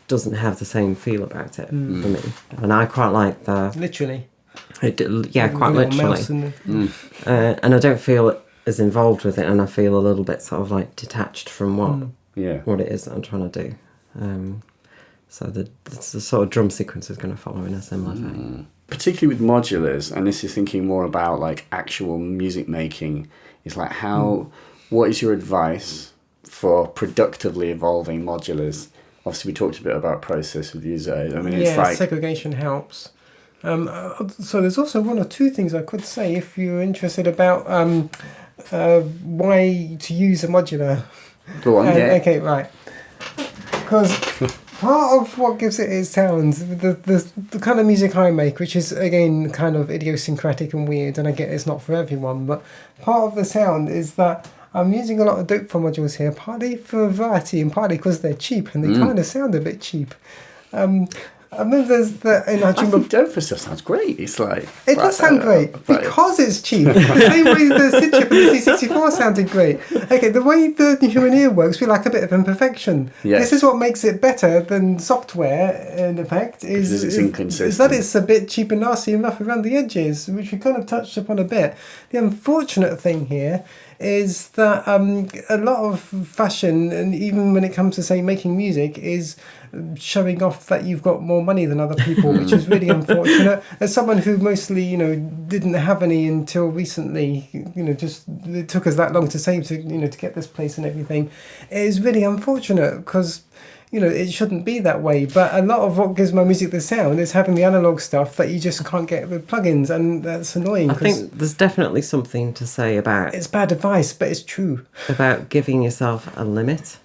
Doesn't have the same feel about it for me, and I quite like the Literally. quite The little literally, mouse and and I don't feel as involved with it, and I feel a little bit sort of like detached from what it is that I'm trying to do. So the sort of drum sequence is going to follow in a similar vein. Particularly with modulars, and this is thinking more about like actual music making, is like what is your advice for productively evolving modulars? Obviously we talked a bit about process with user. I mean, it's like segregation helps. So there's also one or two things I could say if you're interested about why to use a modular. go on, yeah. Okay, right. Because part of what gives it its sound, the kind of music I make, which is again kind of idiosyncratic and weird, and I get it's not for everyone, but part of the sound is that I'm using a lot of dope for modules here, partly for variety and partly because they're cheap and they kind of sound a bit cheap. I remember there's in our I dream think Dover stuff sounds great. It's like it does sound great because it's cheap. The same way the SID chip and the C64 sounded great. Okay, the way the human ear works, we like a bit of imperfection. Yes. This is what makes it better than software, in effect, Because it's inconsistent. is that it's a bit cheap and nasty and rough around the edges, which we kind of touched upon a bit. The unfortunate thing here is that a lot of fashion, and even when it comes to, say, making music, is showing off that you've got more money than other people, which is really unfortunate. As someone who mostly, didn't have any until recently, just it took us that long to save to get this place and everything, it is really unfortunate because it shouldn't be that way. But a lot of what gives my music the sound is having the analog stuff that you just can't get with plugins, and that's annoying. I think there's definitely something to say about It's bad advice, but it's true. about giving yourself a limit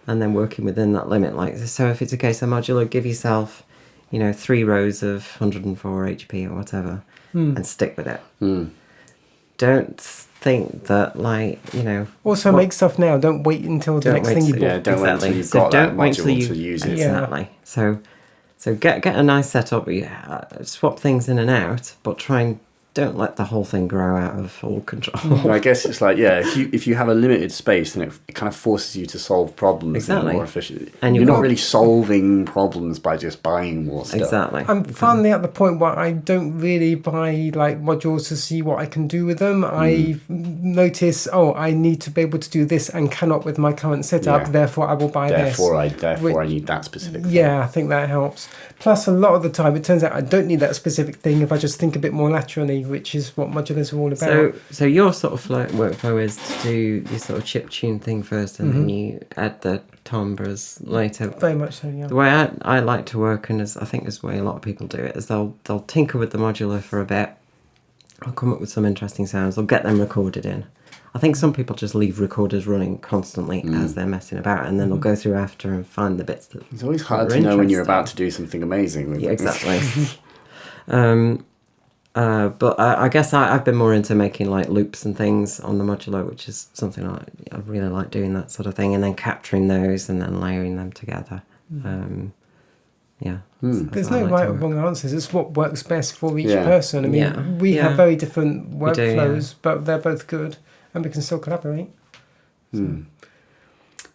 and then working within that limit. Like, so if it's a case of modular, give yourself 3 rows of 104 HP or whatever and stick with it. Don't think that Also, make stuff now. Don't wait until the Don't next wait thing you to- bought. Yeah, don't wait until you've So got don't that wait till module you- to use it. Exactly. So get a nice setup. Swap things in and out, but don't let the whole thing grow out of all control. Well, I guess it's like, if you have a limited space, then it kind of forces you to solve problems Exactly. more efficiently. And you're you've not got- really solving problems by just buying more stuff. Exactly. I'm finally at the point where I don't really buy modules to see what I can do with them. I notice, I need to be able to do this and cannot with my current setup. Yeah. Therefore, I will buy Therefore, this. I need that specific thing. Yeah, I think that helps. Plus, a lot of the time, it turns out I don't need that specific thing if I just think a bit more laterally, which is what modulars are all about. So your sort of workflow is to do your sort of chip tune thing first, and then you add the timbres later. Very much so, yeah. The way I like to work, and I think is the way a lot of people do it, is they'll tinker with the modular for a bit. I'll come up with some interesting sounds. They'll get them recorded in. I think some people just leave recorders running constantly as they're messing about, and then they'll go through after and find the bits that. It's always hard that to are know when you're interesting. about to do something amazing. Yeah, exactly. But I guess I've been more into making like loops and things on the modular, which is something I really like doing, that sort of thing, and then capturing those and then layering them together. Yeah. There's no right or wrong answers. It's what works best for each Yeah. person. I mean, Yeah. we have very different do, workflows, but they're both good, and we can still collaborate.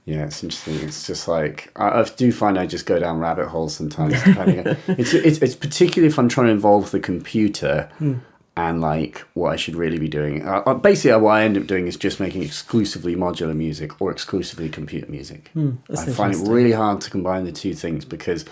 Yeah, it's interesting. It's just like I do find I just go down rabbit holes sometimes. Depending on, it's particularly if I'm trying to involve the computer and like what I should really be doing. Basically, what I end up doing is just making exclusively modular music or exclusively computer music. I find it really hard to combine the two things because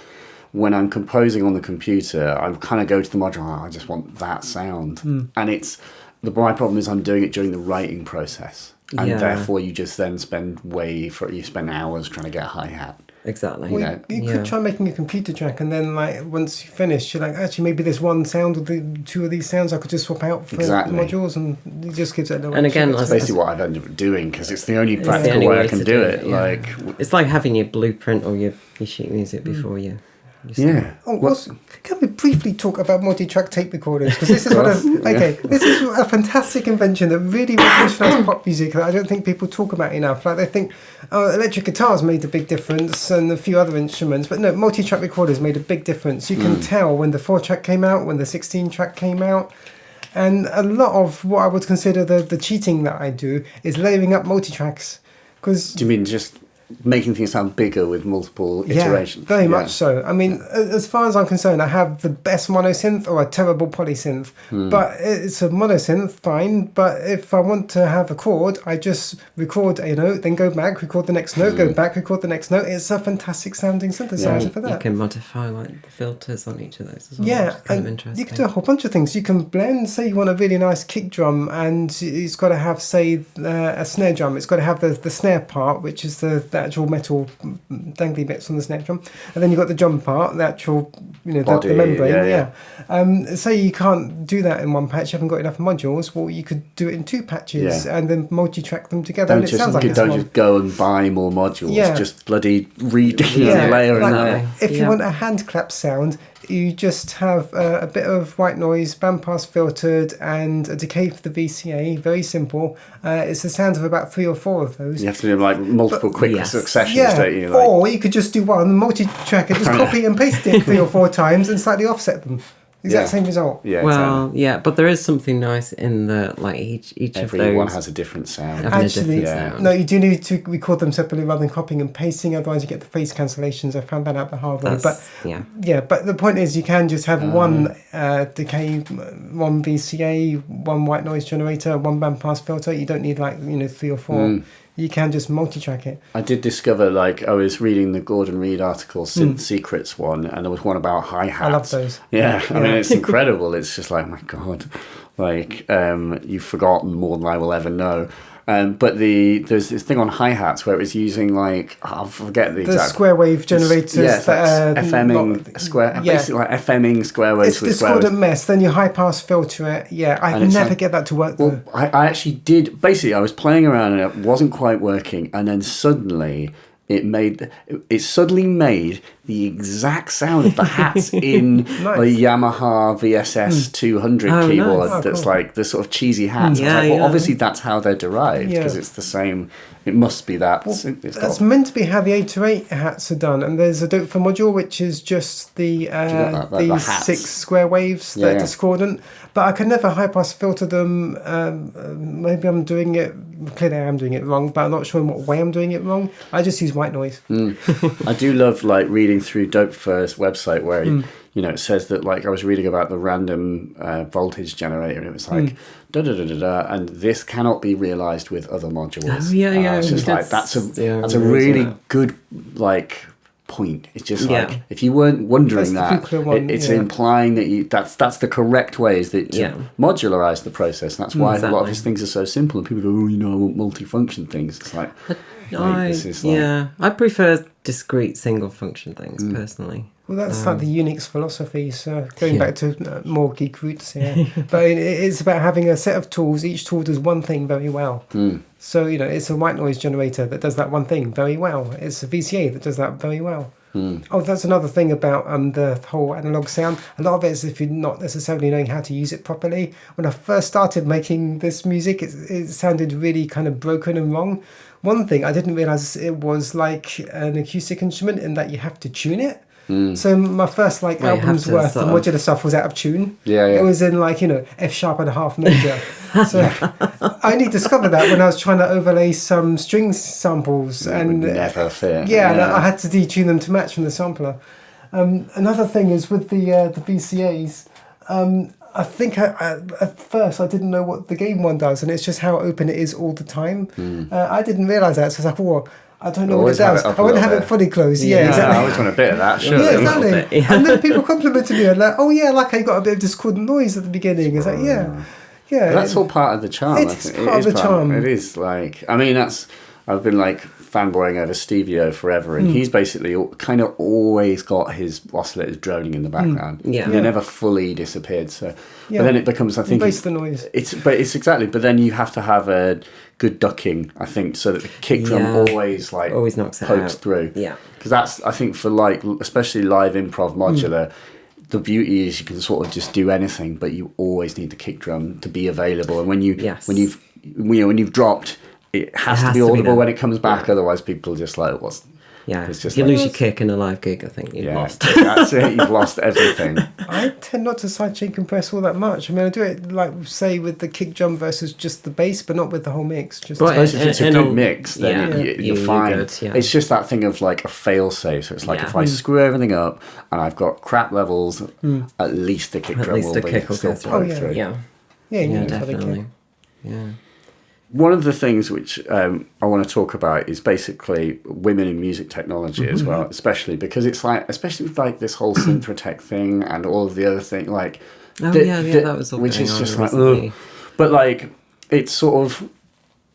when I'm composing on the computer, I kind of go to the modular. I just want that sound, and my problem is I'm doing it during the writing process. And therefore, you just then spend hours trying to get a hi-hat. Exactly. Well, you could try making a computer track, and then like once you finish, you're like, actually, maybe there's one sound or two of these sounds I could just swap out for modules, and it just gives it a And again, that's basically what I've ended up doing because it's the only practical way I can do it. Yeah. Like it's like having your blueprint or your sheet music before you. Yeah. Also, can we briefly talk about multi-track tape recorders? Because this is this is a fantastic invention that really revolutionised pop music that I don't think people talk about enough. Like they think electric guitars made a big difference and a few other instruments, but no, multi-track recorders made a big difference. You can tell when the 4-track came out, when the 16-track came out. And a lot of what I would consider the cheating that I do is layering up multi-tracks. Do you mean just making things sound bigger with multiple iterations? Yeah, very much so. I mean, as far as I'm concerned, I have the best monosynth or a terrible polysynth. But it's a monosynth, fine. But if I want to have a chord, I just record a note, then go back, record the next note, go back, record the next note. It's a fantastic sounding synthesizer for that. You can modify like the filters on each of those as well. Yeah, which is kind of and interesting. you can do a whole bunch of things. You can blend, say you want a really nice kick drum, and it's got to have, say, a snare drum. It's got to have the snare part, which is the actual metal dangly bits on the snare drum, and then you've got the drum part, the actual, body, the membrane. Say you can't do that in one patch, you haven't got enough modules. Well, you could do it in 2 patches and then multi-track them together. Don't just go and buy more modules. Just bloody layer and layer. If you want a hand clap sound, you just have a bit of white noise, bandpass filtered, and a decay for the VCA. Very simple. It's the sound of about 3 or 4 of those. You have to do like multiple quick successions, don't you? Or you could just do one multi-track and just copy and paste it 3 or 4 times and slightly offset them. Exact same result. Yeah, well, exactly. But there is something nice in the like each of those. Everyone has a different sound. Actually, no, you do need to record them separately rather than copying and pasting. Otherwise, you get the phase cancellations. I found that out the hard way. But but the point is, you can just have one decay, one VCA, one white noise generator, one bandpass filter. You don't need 3 or 4. You can just multi-track it. I did discover, I was reading the Gordon Reed article, Synth Secrets one, and there was one about hi-hats. I love those. Yeah, I mean, it's incredible. It's just like, my God, you've forgotten more than I will ever know. But there's this thing on hi-hats where it was using I forget the exact... The square wave generators. FMing basically like FMing square waves with square waves. It's discordant mess, then you high-pass filter it. Yeah, I never get that to work though. Well, I actually did, basically I was playing around and it wasn't quite working, and then suddenly it suddenly made the exact sound of the hats in the Yamaha VSS 200 keyboard. Nice. That's like the sort of cheesy hats. Obviously that's how they're derived because it's the same. It must be that. Well, that's meant to be how the 808 hats are done. And there's a Dope for module, which is just the 6 square waves that are discordant. But I can never high-pass filter them. Maybe I'm doing it... Clearly I am doing it wrong, but I'm not sure in what way I'm doing it wrong. I just use white noise. I do love reading through Dope Fir's website where it says that I was reading about the random voltage generator, and it was like da-da-da-da-da, and this cannot be realized with other modules. It's just that's a really good point. It's just if you weren't wondering it's implying that that's the correct way is that to modularize the process. And that's why a lot of these things are so simple, and people go, I want multi-function things. It's like I prefer discrete single function things personally. Well, that's the Unix philosophy, so going back to more geek roots here. But it's about having a set of tools. Each tool does one thing very well. So, it's a white noise generator that does that one thing very well. It's a VCA that does that very well. Oh, that's another thing about the whole analog sound. A lot of it is if you're not necessarily knowing how to use it properly. When I first started making this music, it sounded really kind of broken and wrong. One thing I didn't realise it was like an acoustic instrument in that you have to tune it. So my first Well, you album's have to worth, the sort of- modular stuff was out of tune. Yeah. It was in like, F sharp and a half major. So I only discovered that when I was trying to overlay some string samples. It and would never fit. Yeah, and I had to detune them to match from the sampler. Another thing is with the VCAs, I think at first I didn't know what the gain one does, and it's just how open it is all the time. I didn't realise that, so I was like, well, I don't know Always what it have does. it up I a want to little have it bit. fully closed. Yeah. Yeah, I exactly. always want a bit of that, Yeah, surely. exactly. bit, yeah. And then people complimented me and like, oh yeah, like I got a bit of discordant noise at the beginning. It's like, yeah. But that's all part of the charm. It I is think. part of the charm. It is like, I mean, I've been like fanboying over Stevie-O forever, and he's basically kind of always got his oscillators droning in the background. Yeah. They're never fully disappeared. So, Yeah. but then it becomes, I think, Embrace the noise. it's exactly. But then you have to have a good ducking, I think, so that the kick drum Yeah. always Always knocks it pokes out. through. Yeah. Because that's, I think, for like especially live improv modular. The beauty is you can sort of just do anything, but you always need the kick drum to be available. And when Yes. when you've dropped, it has to has be to be audible there. when it comes back. Otherwise, people just like what's. Yeah. It's just If you like- lose your kick in a live gig, I think you've Yeah, lost. that's it. You've lost everything. I tend not to sidechain compress all that much. I mean, I do it like say with the kick drum versus just the bass, but not with the whole mix. Just But Suppose if it's a and good on- mix, then yeah, you're you're fine. good, yeah. It's just that thing of like a fail safe. So it's like Yeah. if I screw everything up and I've got crap levels, at least the kick At drum least will the be kick will still go through. poke Oh, yeah. through. Yeah. yeah, you Yeah, need to have a definitely. kick. Yeah. One of the things which I want to talk about is basically women in music technology as well, especially because it's like, especially with like this whole Synthrotech thing and all of the other thing, like, Oh, yeah, that was all which going is on just like, recently. ugh. But like, it's sort of,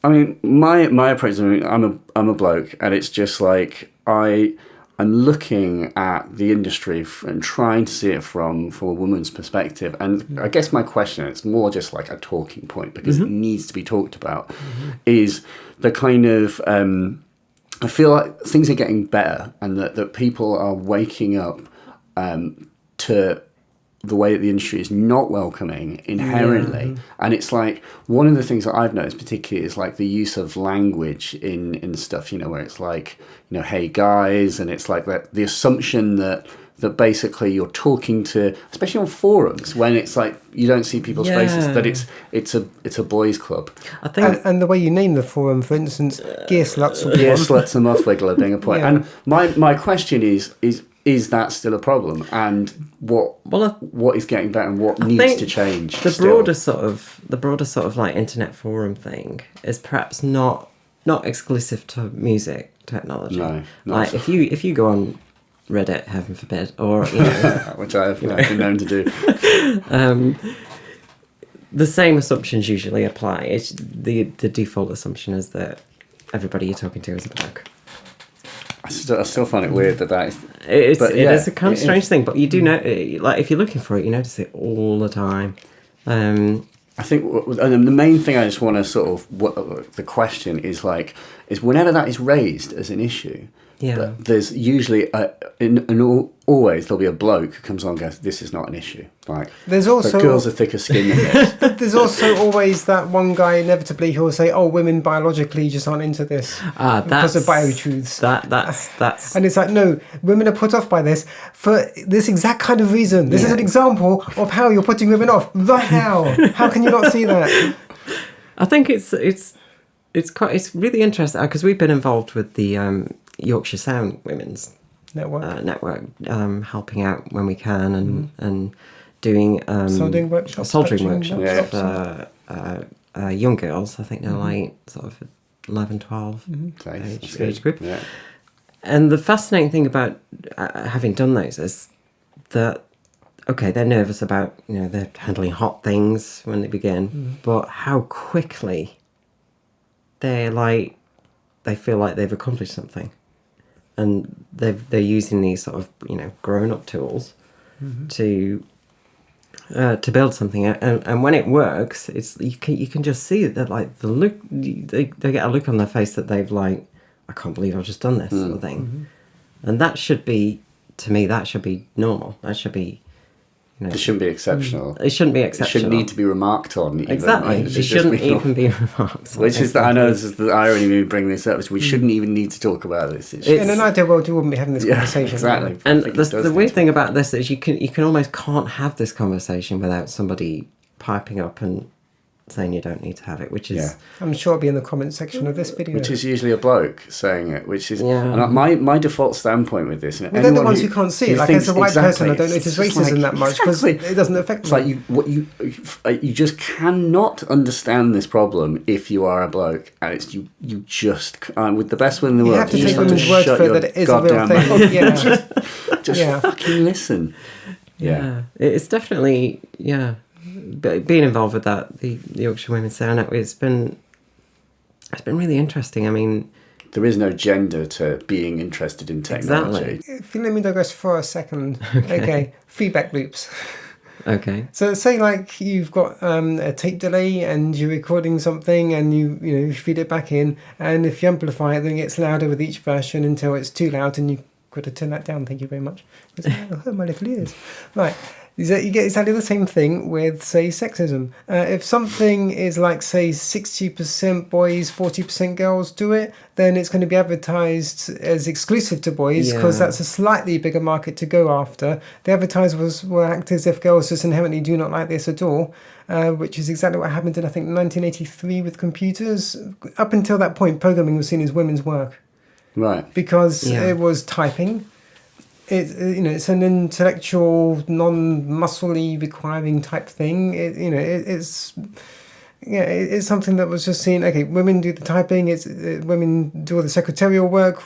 I mean, my approach. I mean, I'm a bloke, and it's just like I'm looking at the industry and trying to see it from a woman's perspective. And I guess my question, it's more just like a talking point because it needs to be talked about, is the kind of, I feel like things are getting better and that people are waking up to the way that the industry is not welcoming inherently. And it's like one of the things that I've noticed particularly is like the use of language in stuff, where it's like, hey guys, and it's like that the assumption that basically you're talking to, especially on forums when it's like you don't see people's faces, that it's a boys club. I think And the way you name the forum, for instance, Gear Sluts will be Yeah, one. sluts and muff wiggler being a point. Yeah. And my question is that still a problem? And what is getting better and what needs think to change? the still? broader sort of like internet forum thing is perhaps not exclusive to music technology. No, not like so. if you go on Reddit, heaven forbid, or which I've been known to do. the same assumptions usually apply. It's the default assumption is that everybody you're talking to is a bloke. I still find it weird that is. It But is a kind of it strange is. thing, but you do know, like if you're looking for it, you notice it all the time. I think and the main thing I just want to sort of the question is whenever that is raised as an issue. Yeah. But there's usually always there'll be a bloke who comes on and goes, "This is not an issue." Like There's also but girls are thicker skin than this. But there's also always that one guy inevitably who will say, "Oh, women biologically just aren't into this because of bio-truths." That's And it's like, no, women are put off by this for this exact kind of reason. This is an example of how you're putting women off right now. How can you not see that? I think it's really interesting because we've been involved with the Yorkshire Sound Women's Network. helping out when we can and doing Soldering workshops, soldering batching workshops workshops. for young girls. I think they're like sort of 11, 12 age group. Yeah. And the fascinating thing about having done those is that, okay, they're nervous about, they're handling hot things when they begin, but how quickly they feel like they've accomplished something. And they're using these sort of, grown-up tools to build something. And when it works, it's you can just see that, like, the look, they get a look on their face that they've like, I can't believe I've just done this sort of thing. And that should be, to me, that should be normal. That should be, It shouldn't be exceptional. It shouldn't be It exceptional. shouldn't need to be remarked on. Even. Exactly. It shouldn't even be remarked on. Which is, I know this is the irony of me bringing this up, is we shouldn't even need to talk about this. In an ideal world, you wouldn't be having this conversation. Exactly. And the weird thing about this is you can almost can't have this conversation without somebody piping up and saying you don't need to have it, which is I'm sure it'll be in the comment section of this video. Which is usually a bloke saying it, which is Yeah. and my default standpoint with this. Well, they're the ones who can't see it. Like, as a white person, I don't notice racism that much because it doesn't affect me. It's like you just cannot understand this problem if you are a bloke, and it's you just with the best will in the world. You have to you take just women's word shut for it your that it is a real goddamn thing. mouth. Yeah. Just fucking listen. Yeah. It's definitely being involved with that, the Yorkshire Women's Sound Network, it's been really interesting. I mean, there is no gender to being interested in technology. Exactly. If you let me digress for a second. Okay. Feedback loops. Okay. So say like you've got a tape delay and you're recording something and you feed it back in, and if you amplify it, then it gets louder with each version until it's too loud and you've got to turn that down. Thank you very much. Oh, my little ears. Right. You get exactly the same thing with, say, sexism. If something is like, say, 60% boys, 40% girls do it, then it's going to be advertised as exclusive to boys because that's a slightly bigger market to go after. The advertisers will act as if girls just inherently do not like this at all, which is exactly what happened in, I think, 1983 with computers. Up until that point, programming was seen as women's work. Right. Because it was typing. It's an intellectual, non-muscly requiring type thing. It's something that was just seen. Okay, women do the typing. Women do all the secretarial work.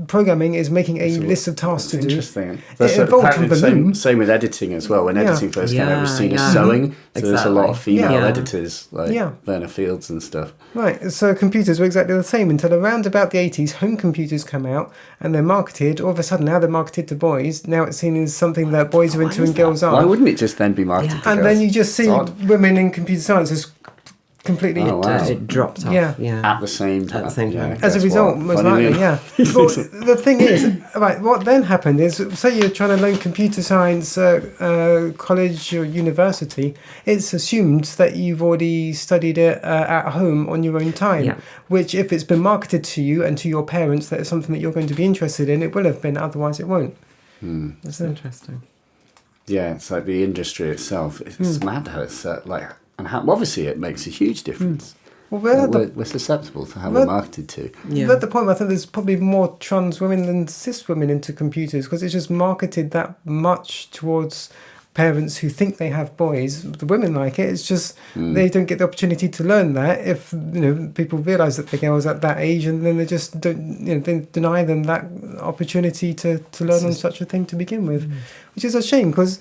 Programming is making a list of tasks to do. Interesting. It evolved from the loom. Same with editing as well. When editing first came out, it was seen as sewing. So there's a lot of female editors like Verna Fields and stuff. Right. So computers were exactly the same until around about the 80s. Home computers come out and they're marketed. All of a sudden, now they're marketed to boys. Now it's seen as something that boys are into and girls aren't. Why wouldn't it just then be marketed to girls? And then you just see women in computer science as completely it dropped off. At the same time. As a result, most likely, Well, the thing is, right, what then happened is, say you're trying to learn computer science at college or university, it's assumed that you've already studied it at home on your own time, which if it's been marketed to you and to your parents that it's something that you're going to be interested in, it will have been, otherwise it won't. That's interesting. Yeah, it's like the industry itself. It's mad how it's and how, obviously it makes a huge difference. Well, we're susceptible to how we're marketed to. We're at the point where I think there's probably more trans women than cis women into computers because it's just marketed that much towards parents who think they have boys. The women like it. It's just they don't get the opportunity to learn that if people realise that they're girls at that age, and then they just don't they deny them that opportunity to learn on such a thing to begin with, which is a shame because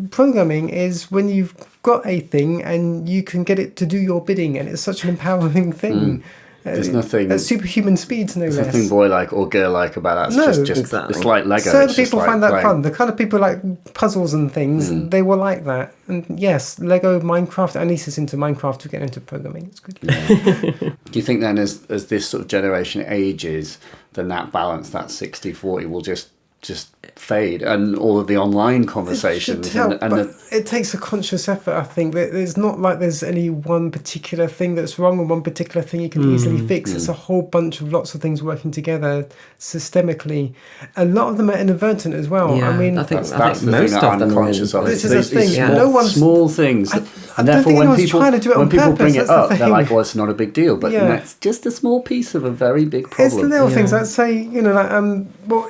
programming is when you've got a thing and you can get it to do your bidding, and it's such an empowering thing. There's nothing at superhuman speeds, no less. There's nothing boy-like or girl-like about that. It's just exactly. It's like Lego. Certain people find that fun. The kind of people like puzzles and things, they will like that. And yes, Lego, Minecraft. Our niece is into Minecraft. To get into programming, it's good. Do you think then, as this sort of generation ages, then that balance, that 60-40, will just fade, and all of the online conversations it takes a conscious effort. I think there's not like there's any one particular thing that's wrong and one particular thing you can easily fix. It's a whole bunch of lots of things working together systemically. A lot of them are inadvertent as well. I mean, I think that's the most thing of them are This is these the thing. small things, and therefore when people bring it up, they're like, "Well, it's not a big deal," but that's just a small piece of a very big problem. It's the little things. I'd say,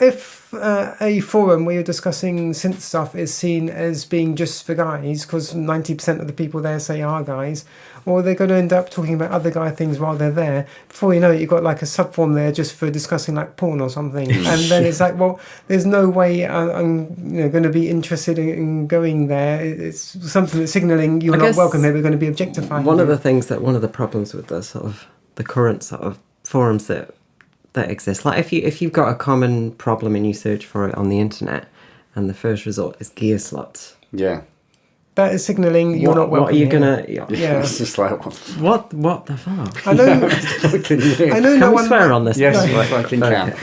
if a forum where you're discussing synth stuff is seen as being just for guys, because 90% of the people there say are guys, or they're going to end up talking about other guy things while they're there. Before you know it, you've got like a subforum there just for discussing like porn or something, and then it's like, well, there's no way I'm going to be interested in going there. It's something that's signalling you're not welcome here. We're going to be objectifying. One of the problems with the current sort of forums that exist, like if you've got a common problem and you search for it on the internet, and the first result is gear slots. Yeah. That is signalling you're not welcome. What are you gonna? Yeah, it's just like what the fuck? I know. Can we swear on this? Yes, you fucking can.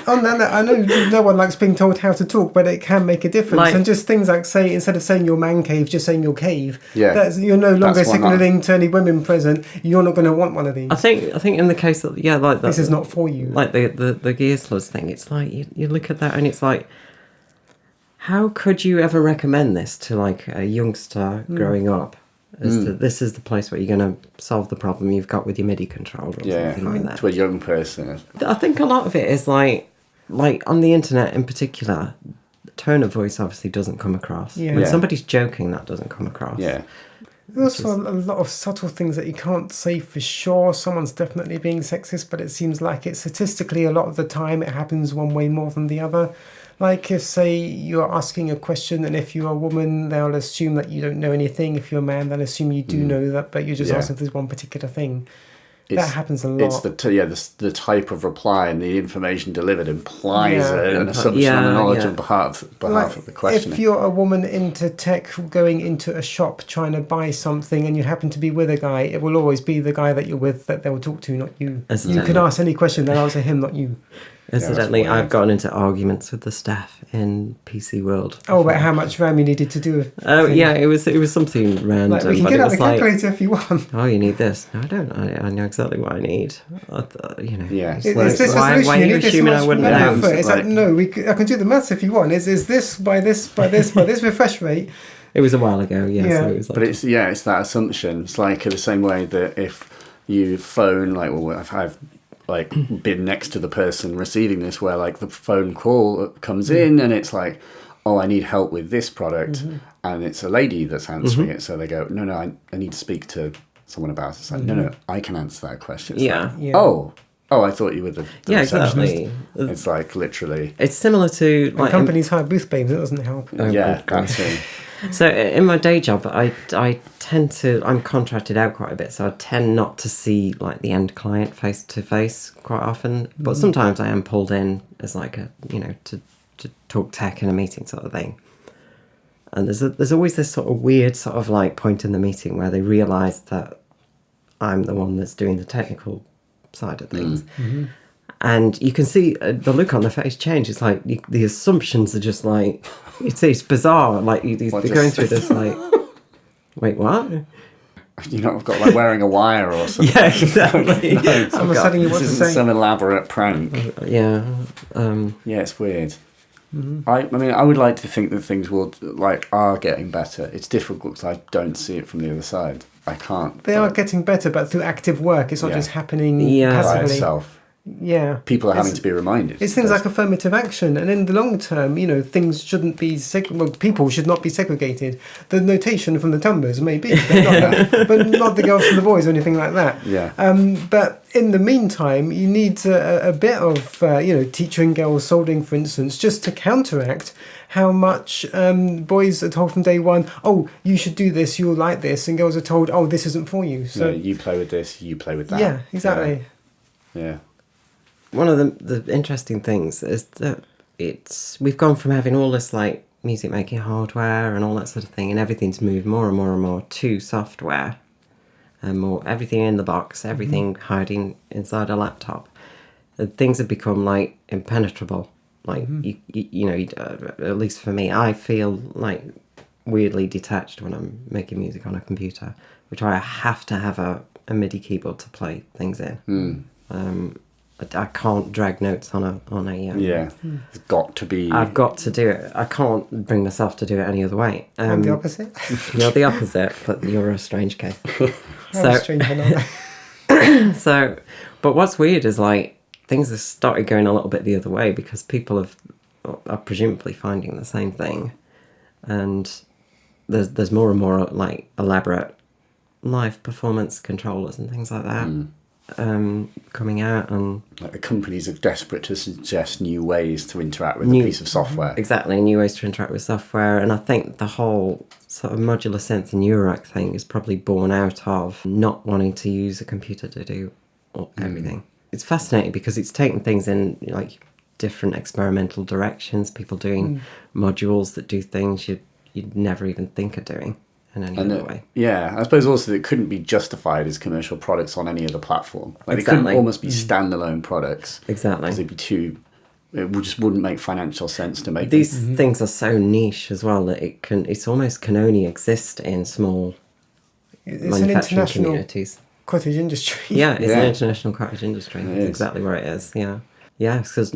Oh no, I know no one likes being told how to talk, but it can make a difference. Like- and just things like say, instead of saying your man cave, just saying your cave. Yeah. You're no longer That's one signalling to any women present, you're not going to want one of these. I think in the case of, like This is not for you. Like the gear slugs thing, it's like you look at that and it's like, how could you ever recommend this to like a youngster growing up? This is the place where you're going to solve the problem you've got with your MIDI controller or something like that. To a young person. I think a lot of it is like on the internet in particular, the tone of voice obviously doesn't come across. Yeah. When Yeah. somebody's joking, that doesn't come across. Yeah. There's also a lot of subtle things that you can't say for sure. Someone's definitely being sexist, but it seems like it's statistically a lot of the time it happens one way more than the other. Like if, say, you're asking a question and if you're a woman, they'll assume that you don't know anything. If you're a man, they'll assume you do know that, but you're just Yeah. asking this one particular thing. It's, That happens a lot. It's the type of reply and the information delivered implies Yeah. an assumption on the knowledge Yeah. on behalf Like, of the questioner. if you're a woman into tech going into a shop trying to buy something and you happen to be with a guy, it will always be the guy that you're with that they'll talk to, not you. You can ask any question, they'll answer him, not you. Incidentally, that's weird. I've gotten into arguments with the staff in PC World. Oh, about how much RAM you needed to do. Oh yeah, it was something random. Like, we can but get it out was the like, calculator if you want. oh, you need this. No, I don't. I know exactly what I need. Yeah. It's Is like, this the why solution? are You you need this assuming much I wouldn't RAM know? for it. It's like, no, I can do the maths if you want. Is this by this refresh rate? It was a while ago. Yeah. Yeah. So it was like, But it's that assumption. It's like the same way that if you phone, like, well, I've like been next to the person receiving this, where like the phone call comes in and it's like, oh, I need help with this product, and it's a lady that's answering it, so they go, no, I need to speak to someone about it. It's like, no, I can answer that question. It's Yeah. like, Yeah. oh, I thought you were the yeah, receptionist. exactly. It's like literally, It's similar to When like companies hire booth babes, it doesn't help. yeah, that's it. So in my day job, I tend to, I'm contracted out quite a bit, so I tend not to see like the end client face to face quite often. But sometimes I am pulled in as like a, to talk tech in a meeting sort of thing. And there's always this sort of weird sort of like point in the meeting where they realise that I'm the one that's doing the technical side of things. And you can see the look on their face change. It's like the assumptions are just like, it's bizarre. Like they're going through this like, wait, what? I've got like wearing a wire or something. Yeah, exactly. Someone's telling you what This to isn't say. some elaborate prank. Yeah. Yeah, it's weird. I mean, I would like to think that things are getting better. It's difficult because I don't see it from the other side. I can't. They are getting better, but through active work. It's not Yeah. just happening Yeah. by passively. itself. Yeah. People are having to be reminded. It's things like affirmative action, and in the long term, things shouldn't be people should not be segregated. The notation from the Tumbers may be, but not the girls from the boys or anything like that. Yeah. But in the meantime, you need a bit of teaching girls soldering, for instance, just to counteract how much boys are told from day one, oh, you should do this, you'll like this, and girls are told, oh, this isn't for you. So you play with this, you play with that. yeah, exactly. Yeah. One of the interesting things is that we've gone from having all this like music making hardware and all that sort of thing, and everything's moved more and more and more to software, and more everything in the box, everything hiding inside a laptop. And things have become like impenetrable. Like at least for me, I feel like weirdly detached when I'm making music on a computer, which I have to have a MIDI keyboard to play things in. I can't drag notes on a Yeah. It's got to be. I've got to do it. I can't bring myself to do it any other way. I'm the opposite. You're the opposite, but you're a strange case. I'm strange enough. So, but what's weird is like things have started going a little bit the other way because people are presumably finding the same thing, and there's more and more like elaborate live performance controllers and things like that coming out, and like the companies are desperate to suggest new ways to interact with a piece of software. Exactly, new ways to interact with software. And I think the whole sort of modular synth and Eurorack thing is probably born out of not wanting to use a computer to do everything. It's fascinating because it's taken things in like different experimental directions, people doing modules that do things you'd never even think of doing in any other way. Yeah, I suppose also that it couldn't be justified as commercial products on any other platform. Like Exactly. they couldn't almost be standalone products. Exactly. Because they'd be too it just wouldn't make financial sense to make These them. things are so niche as well that it's almost can only exist in small It's an manufacturing international communities. cottage industry. Yeah, it's Yeah. an international cottage industry. It That's is. exactly where it is. Yeah, yeah. Because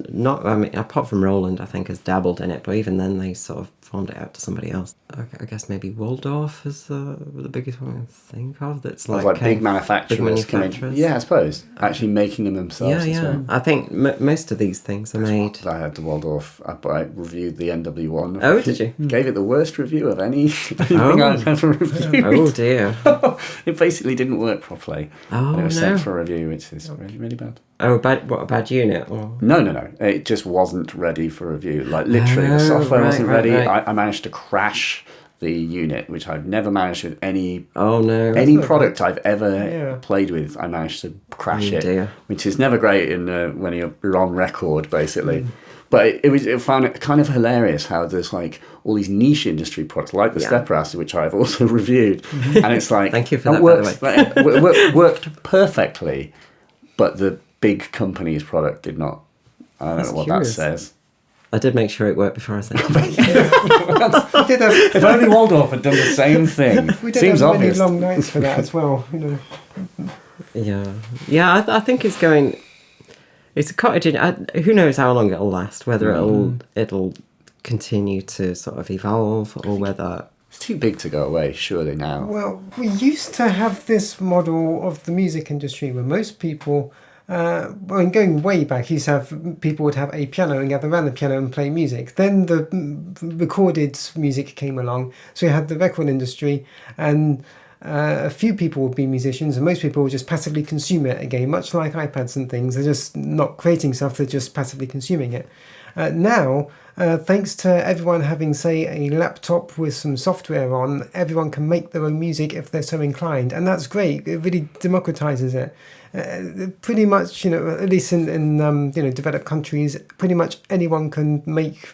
apart from Roland, I think has dabbled in it, but even then they sort of farmed it out to somebody else. I guess maybe Waldorf is the biggest one I can think of. That's Like, like big manufacturers coming. Yeah, I suppose. Actually making them themselves Yeah, as yeah. well. I think most of these things are made. I had the Waldorf. I reviewed the NW1. Oh, did you? Gave it the worst review of anything Oh. I've ever reviewed. Oh dear. It basically didn't work properly. Oh, And it was no. sent for review, which is really, really bad. Oh, what a bad unit? Or... No. It just wasn't ready for review. Like, literally, the Oh, software wasn't right, ready. right. I managed to crash the unit, which I've never managed with any Oh no. any product I've ever Yeah. played with. I managed to crash Oh, it, dear. which is never great in when you're on record, basically. But it found it kind of hilarious how there's like all these niche industry products, like the Yeah. Stepper, which I've also reviewed, and it's like Thank you for that, worked, by the worked perfectly, but the big company's product did not. I don't That's know what curious. that says. I did make sure it worked before I sent it. We did have, If only Waldorf had done the same thing. we did Seems have obvious. many long nights for that as well. You know. Yeah. I think it's going. It's a cottage. Who knows how long it'll last? Whether it'll continue to sort of evolve, or whether It's too big to go away, surely now. Well, we used to have this model of the music industry where most people, going way back, used to have people would have a piano and gather around the piano and play music. Then the recorded music came along, so we had the record industry, and a few people would be musicians, and most people would just passively consume it again, much like iPads and things. They're just not creating stuff; they're just passively consuming it. Now, thanks to everyone having, say, a laptop with some software on, everyone can make their own music if they're so inclined, and that's great. It really democratizes it. Pretty much, at least in developed countries, pretty much anyone can make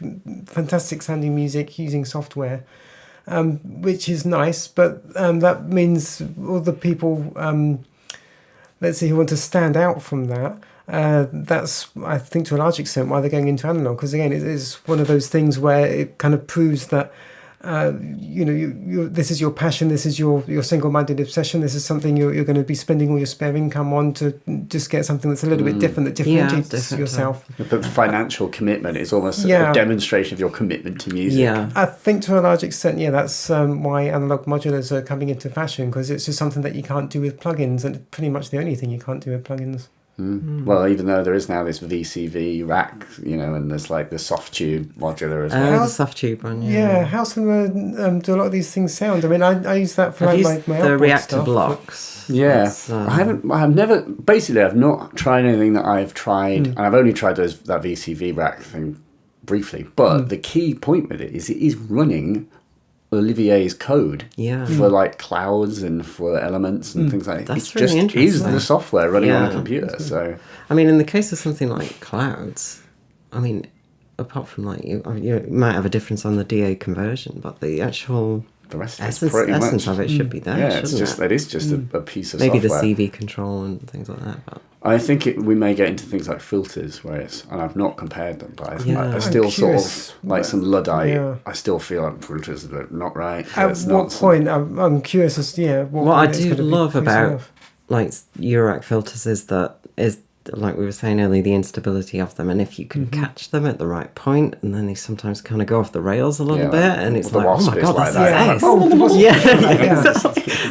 fantastic sounding music using software, which is nice. But that means all the people, let's say, who want to stand out from that. That's, I think, to a large extent why they're going into analog, because again, it is one of those things where it kind of proves that this is your passion, this is your single-minded obsession, this is something you're going to be spending all your spare income on to just get something that's a little bit different, that differentiates different, yourself. But the financial commitment is almost Yeah. a demonstration of your commitment to music. yeah. I think to a large extent, that's why analog modulars are coming into fashion, because it's just something that you can't do with plugins, and pretty much the only thing you can't do with plugins. Well, even though there is now this VCV rack, and there's like the soft tube modular as well. The soft tube one. Yeah, how's going to do a lot of these things sound? I mean, I use that for I've like used my the outboard reactor stuff, blocks. Yeah, That's, I've not tried anything that I've tried, and I've only tried that VCV rack thing briefly. But the key point with it is running Olivier's code Yeah. for like clouds and for elements and things like that. That's It really just is interesting. the software running on a Yeah. computer. So I mean, in the case of something like clouds, I mean, apart from like you might have a difference on the DA conversion, but the actual the rest of it's essence pretty much. of it should be there. Yeah, it's shouldn't just it? it is just a piece of Maybe software. the CV control and things like that. But I think we may get into things like filters, and I've not compared them, but Yeah. I still I'm sort curious. of like some Luddite. Yeah. I still feel like filters are not right. At It's what not point? I'm curious as to what I point it's do gonna be love crazy about enough. like Eurorack filters is like we were saying earlier, the instability of them, and if you can catch them at the right point, and then they sometimes kind of go off the rails a little Yeah, bit, like and it's the like, oh Wasp my is god, like that's that. nice. Oh, the Wasp. Yeah.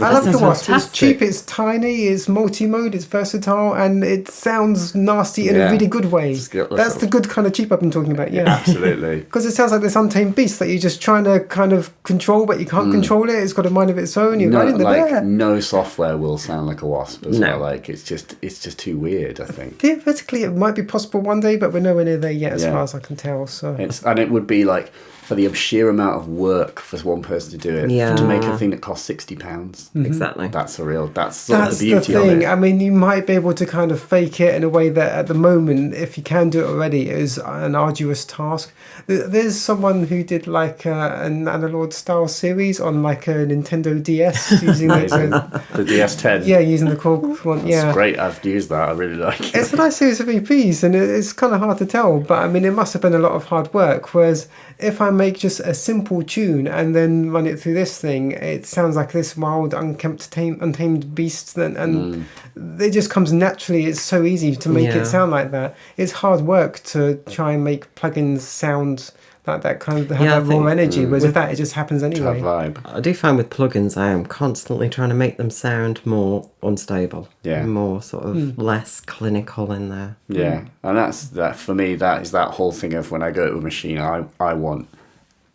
I love the sounds Wasp. It's fantastic. cheap, it's tiny, it's multi-mode, it's versatile, and it sounds nasty in Yeah. a really good way. Just get That's yourself- the good kind of cheap I've been talking about, yeah. Absolutely. Because it sounds like this untamed beast that you're just trying to kind of control, but you can't control it. It's got a mind of its own. You're right in the bear. No software will sound like a Wasp as No. well. Like it's just too weird. I think. Theoretically, it might be possible one day, but we're nowhere near there yet, as Yeah. far as I can tell. So And it would be like for the sheer amount of work for one person to do it, Yeah. to make a thing that costs £60. Exactly. That's sort of that's the beauty the thing. of I it. mean, you might be able to kind of fake it in a way that, at the moment, if you can do it already, is an arduous task. There's someone who did like an analog style series on like a Nintendo DS using Amazing. the The DS10. using the Korg one. It's Yeah, great. I've used that. I really like it. It's a nice series of EPs, and it's kind of hard to tell, but I mean, it must have been a lot of hard work. Whereas if I make just a simple tune and then run it through this thing, it sounds like this wild, unkempt, untamed beast, and it just comes naturally. It's so easy to make it sound like that. It's hard work to try and make plugins sound like that kind of have that raw energy, whereas with that it just happens anyway. Vibe. I do find with plugins I am constantly trying to make them sound more unstable, more sort of less clinical in there. Yeah, and that's that for me. That is that whole thing of when I go to a machine, I want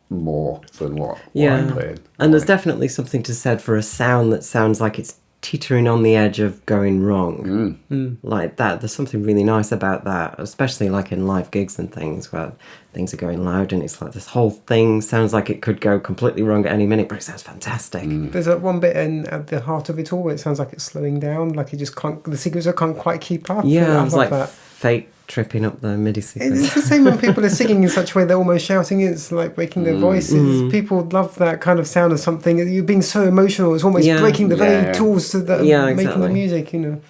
more than what I put in. And there's definitely something to said for a sound that sounds like it's teetering on the edge of going wrong. Like that, there's something really nice about that, especially like in live gigs and things where things are going loud and it's like this whole thing sounds like it could go completely wrong at any minute, but it sounds fantastic. There's that one bit at the heart of it all where it sounds like it's slowing down, like it just can't, the sequencer can't quite keep up. Yeah, it's like fate tripping up the MIDI sequence. It's the same when people are singing in such a way they're almost shouting. It's like breaking their voices. People love that kind of sound of something. You're being so emotional. It's almost breaking the very tools that are making the music. You know.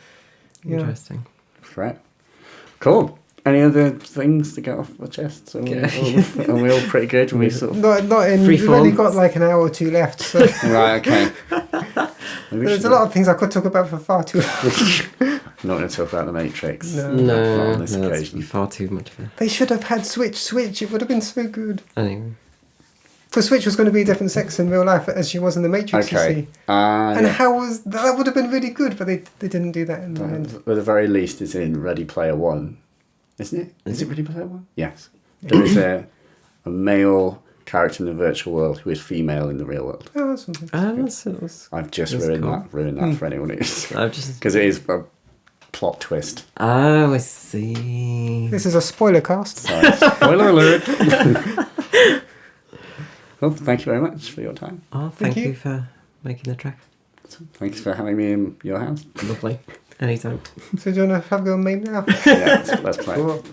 Interesting. Right. Cool. Any other things to get off the chest? Are we all pretty good? We sort of not in. We've only got like an hour or two left. So. Right. Okay. There's a lot of things I could talk about for far too long. Not going to talk about the Matrix. No, not on this occasion. Far too much of it. They should have had Switch. It would have been so good. Anyway. For Switch was going to be a different sex in real life as she was in the Matrix. Okay. You see. And how was that? Would have been really good, but they didn't do that in the end. At the very least, it's in Ready Player One, isn't it? Is it Ready Player One? Yes. There is a male character in the virtual world who is female in the real world. Oh, that's something. I've just ruined that for anyone who's because it is a plot twist. Oh, I see. This is a spoiler cast. Sorry. Spoiler alert. Well, thank you very much for your time. Oh, thank you for making the track. Thanks for having me in your house. Lovely. Anytime. So do you want to have a go on Main now? Yeah, let's play. Cool.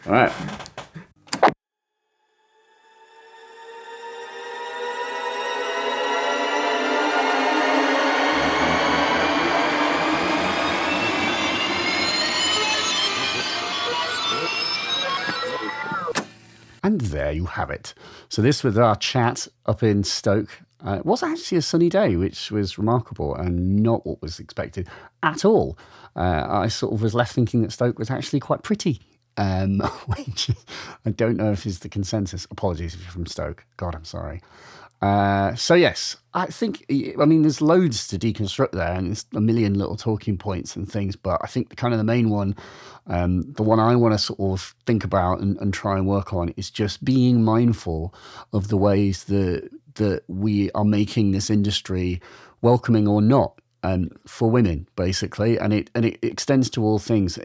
All right. And there you have it. So this was our chat up in Stoke. It was actually a sunny day, which was remarkable and not what was expected at all. I sort of was left thinking that Stoke was actually quite pretty, which I don't know if is the consensus. Apologies if you're from Stoke. God, I'm sorry. So yes, I mean, there's loads to deconstruct there and there's a million little talking points and things, but I think kind of the main one, the one I want to sort of think about and try and work on is just being mindful of the ways that we are making this industry welcoming or not for women, basically, and it extends to all things.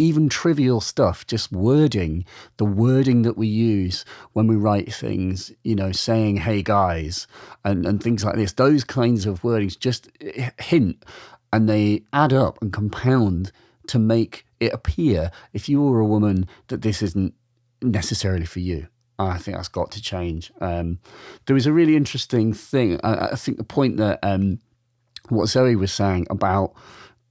Even trivial stuff, just wording, the wording that we use when we write things, saying, hey guys, and things like this, those kinds of wordings just hint and they add up and compound to make it appear, if you were a woman, that this isn't necessarily for you. I think that's got to change. There was a really interesting thing. I think the point that what Zoe was saying about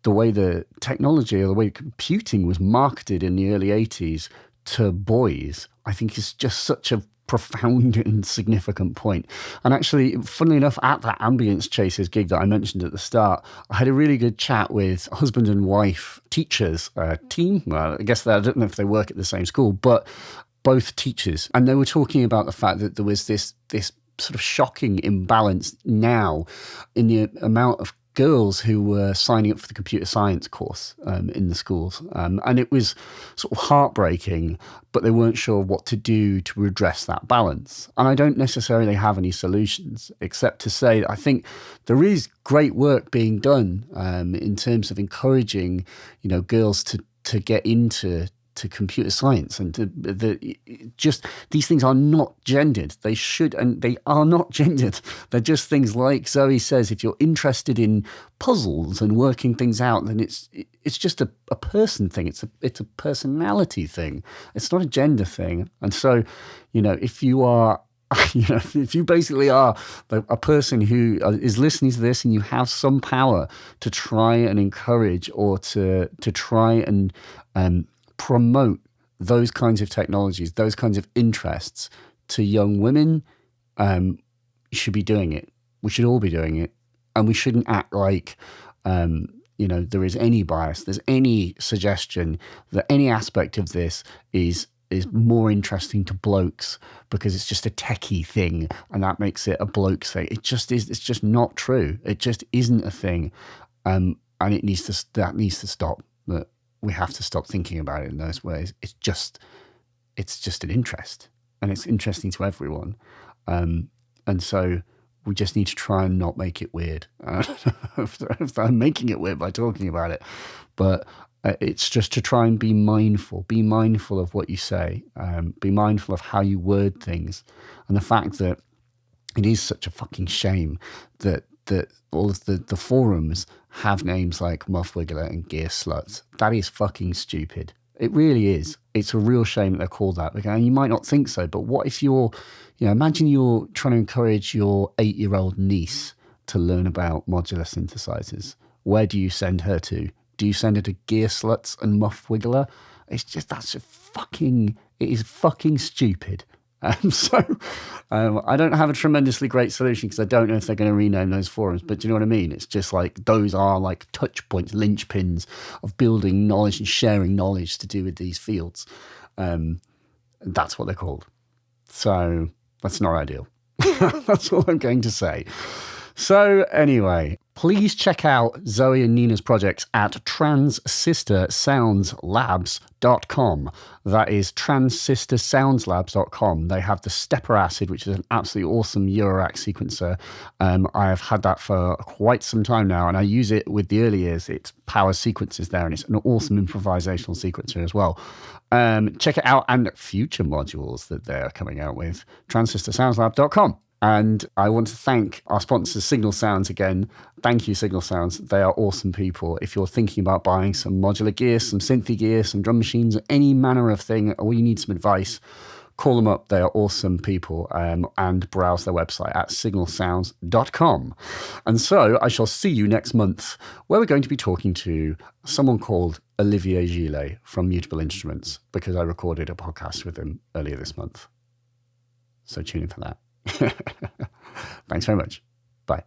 the way the technology or the way computing was marketed in the early 80s to boys, I think is just such a profound and significant point. And actually, funnily enough, at that Ambience Chasers gig that I mentioned at the start, I had a really good chat with husband and wife teachers, team. Well, I guess I don't know if they work at the same school, but both teachers. And they were talking about the fact that there was this sort of shocking imbalance now in the amount of girls who were signing up for the computer science course in the schools. And it was sort of heartbreaking, but they weren't sure what to do to redress that balance. And I don't necessarily have any solutions, except to say that I think there is great work being done in terms of encouraging, girls to get into computer science and just these things are not gendered. They should, and they are not gendered. They're just things like Zoe says, if you're interested in puzzles and working things out, then it's just a person thing. It's a personality thing. It's not a gender thing. And so, if you are If you basically are a person who is listening to this and you have some power to try and encourage or to try and promote those kinds of technologies, those kinds of interests to young women, you should be doing it. We should all be doing it. And we shouldn't act like, there is any bias, there's any suggestion that any aspect of this is more interesting to blokes because it's just a techie thing and that makes it a bloke thing. It just is. It's just not true. It just isn't a thing. And that needs to stop. That we have to stop thinking about it in those ways. It's just an interest, and it's interesting to everyone. And so we just need to try and not make it weird. If I'm making it weird by talking about it, but it's just to try and be mindful of what you say, be mindful of how you word things, and the fact that it is such a fucking shame that all of the forums have names like Muff Wiggler and Gear Sluts. That is fucking stupid. It really is. It's a real shame that they're called that. And you might not think so, but what if imagine you're trying to encourage your 8-year-old niece to learn about modular synthesizers. Where do you send her to? Do you send her to Gear Sluts and Muff Wiggler? It is fucking stupid. So I don't have a tremendously great solution because I don't know if they're going to rename those forums, but do you know what I mean? It's just like those are like touch points, linchpins of building knowledge and sharing knowledge to do with these fields. That's what they're called. So that's not ideal. That's all I'm going to say. So anyway, please check out Zoe and Nina's projects at transistorsoundslabs.com. That is transistorsoundslabs.com. They have the Stepper Acid, which is an absolutely awesome Eurorack sequencer. I have had that for quite some time now, and I use it with the early years. It's power sequences there, and it's an awesome improvisational sequencer as well. Check it out, and future modules that they're coming out with, transistorsoundslabs.com. And I want to thank our sponsors, Signal Sounds, again. Thank you, Signal Sounds. They are awesome people. If you're thinking about buying some modular gear, some synthy gear, some drum machines, any manner of thing, or you need some advice, call them up. They are awesome people, and browse their website at signalsounds.com. And so I shall see you next month, where we're going to be talking to someone called Olivier Gillet from Mutable Instruments, because I recorded a podcast with him earlier this month. So tune in for that. Thanks very much. Bye.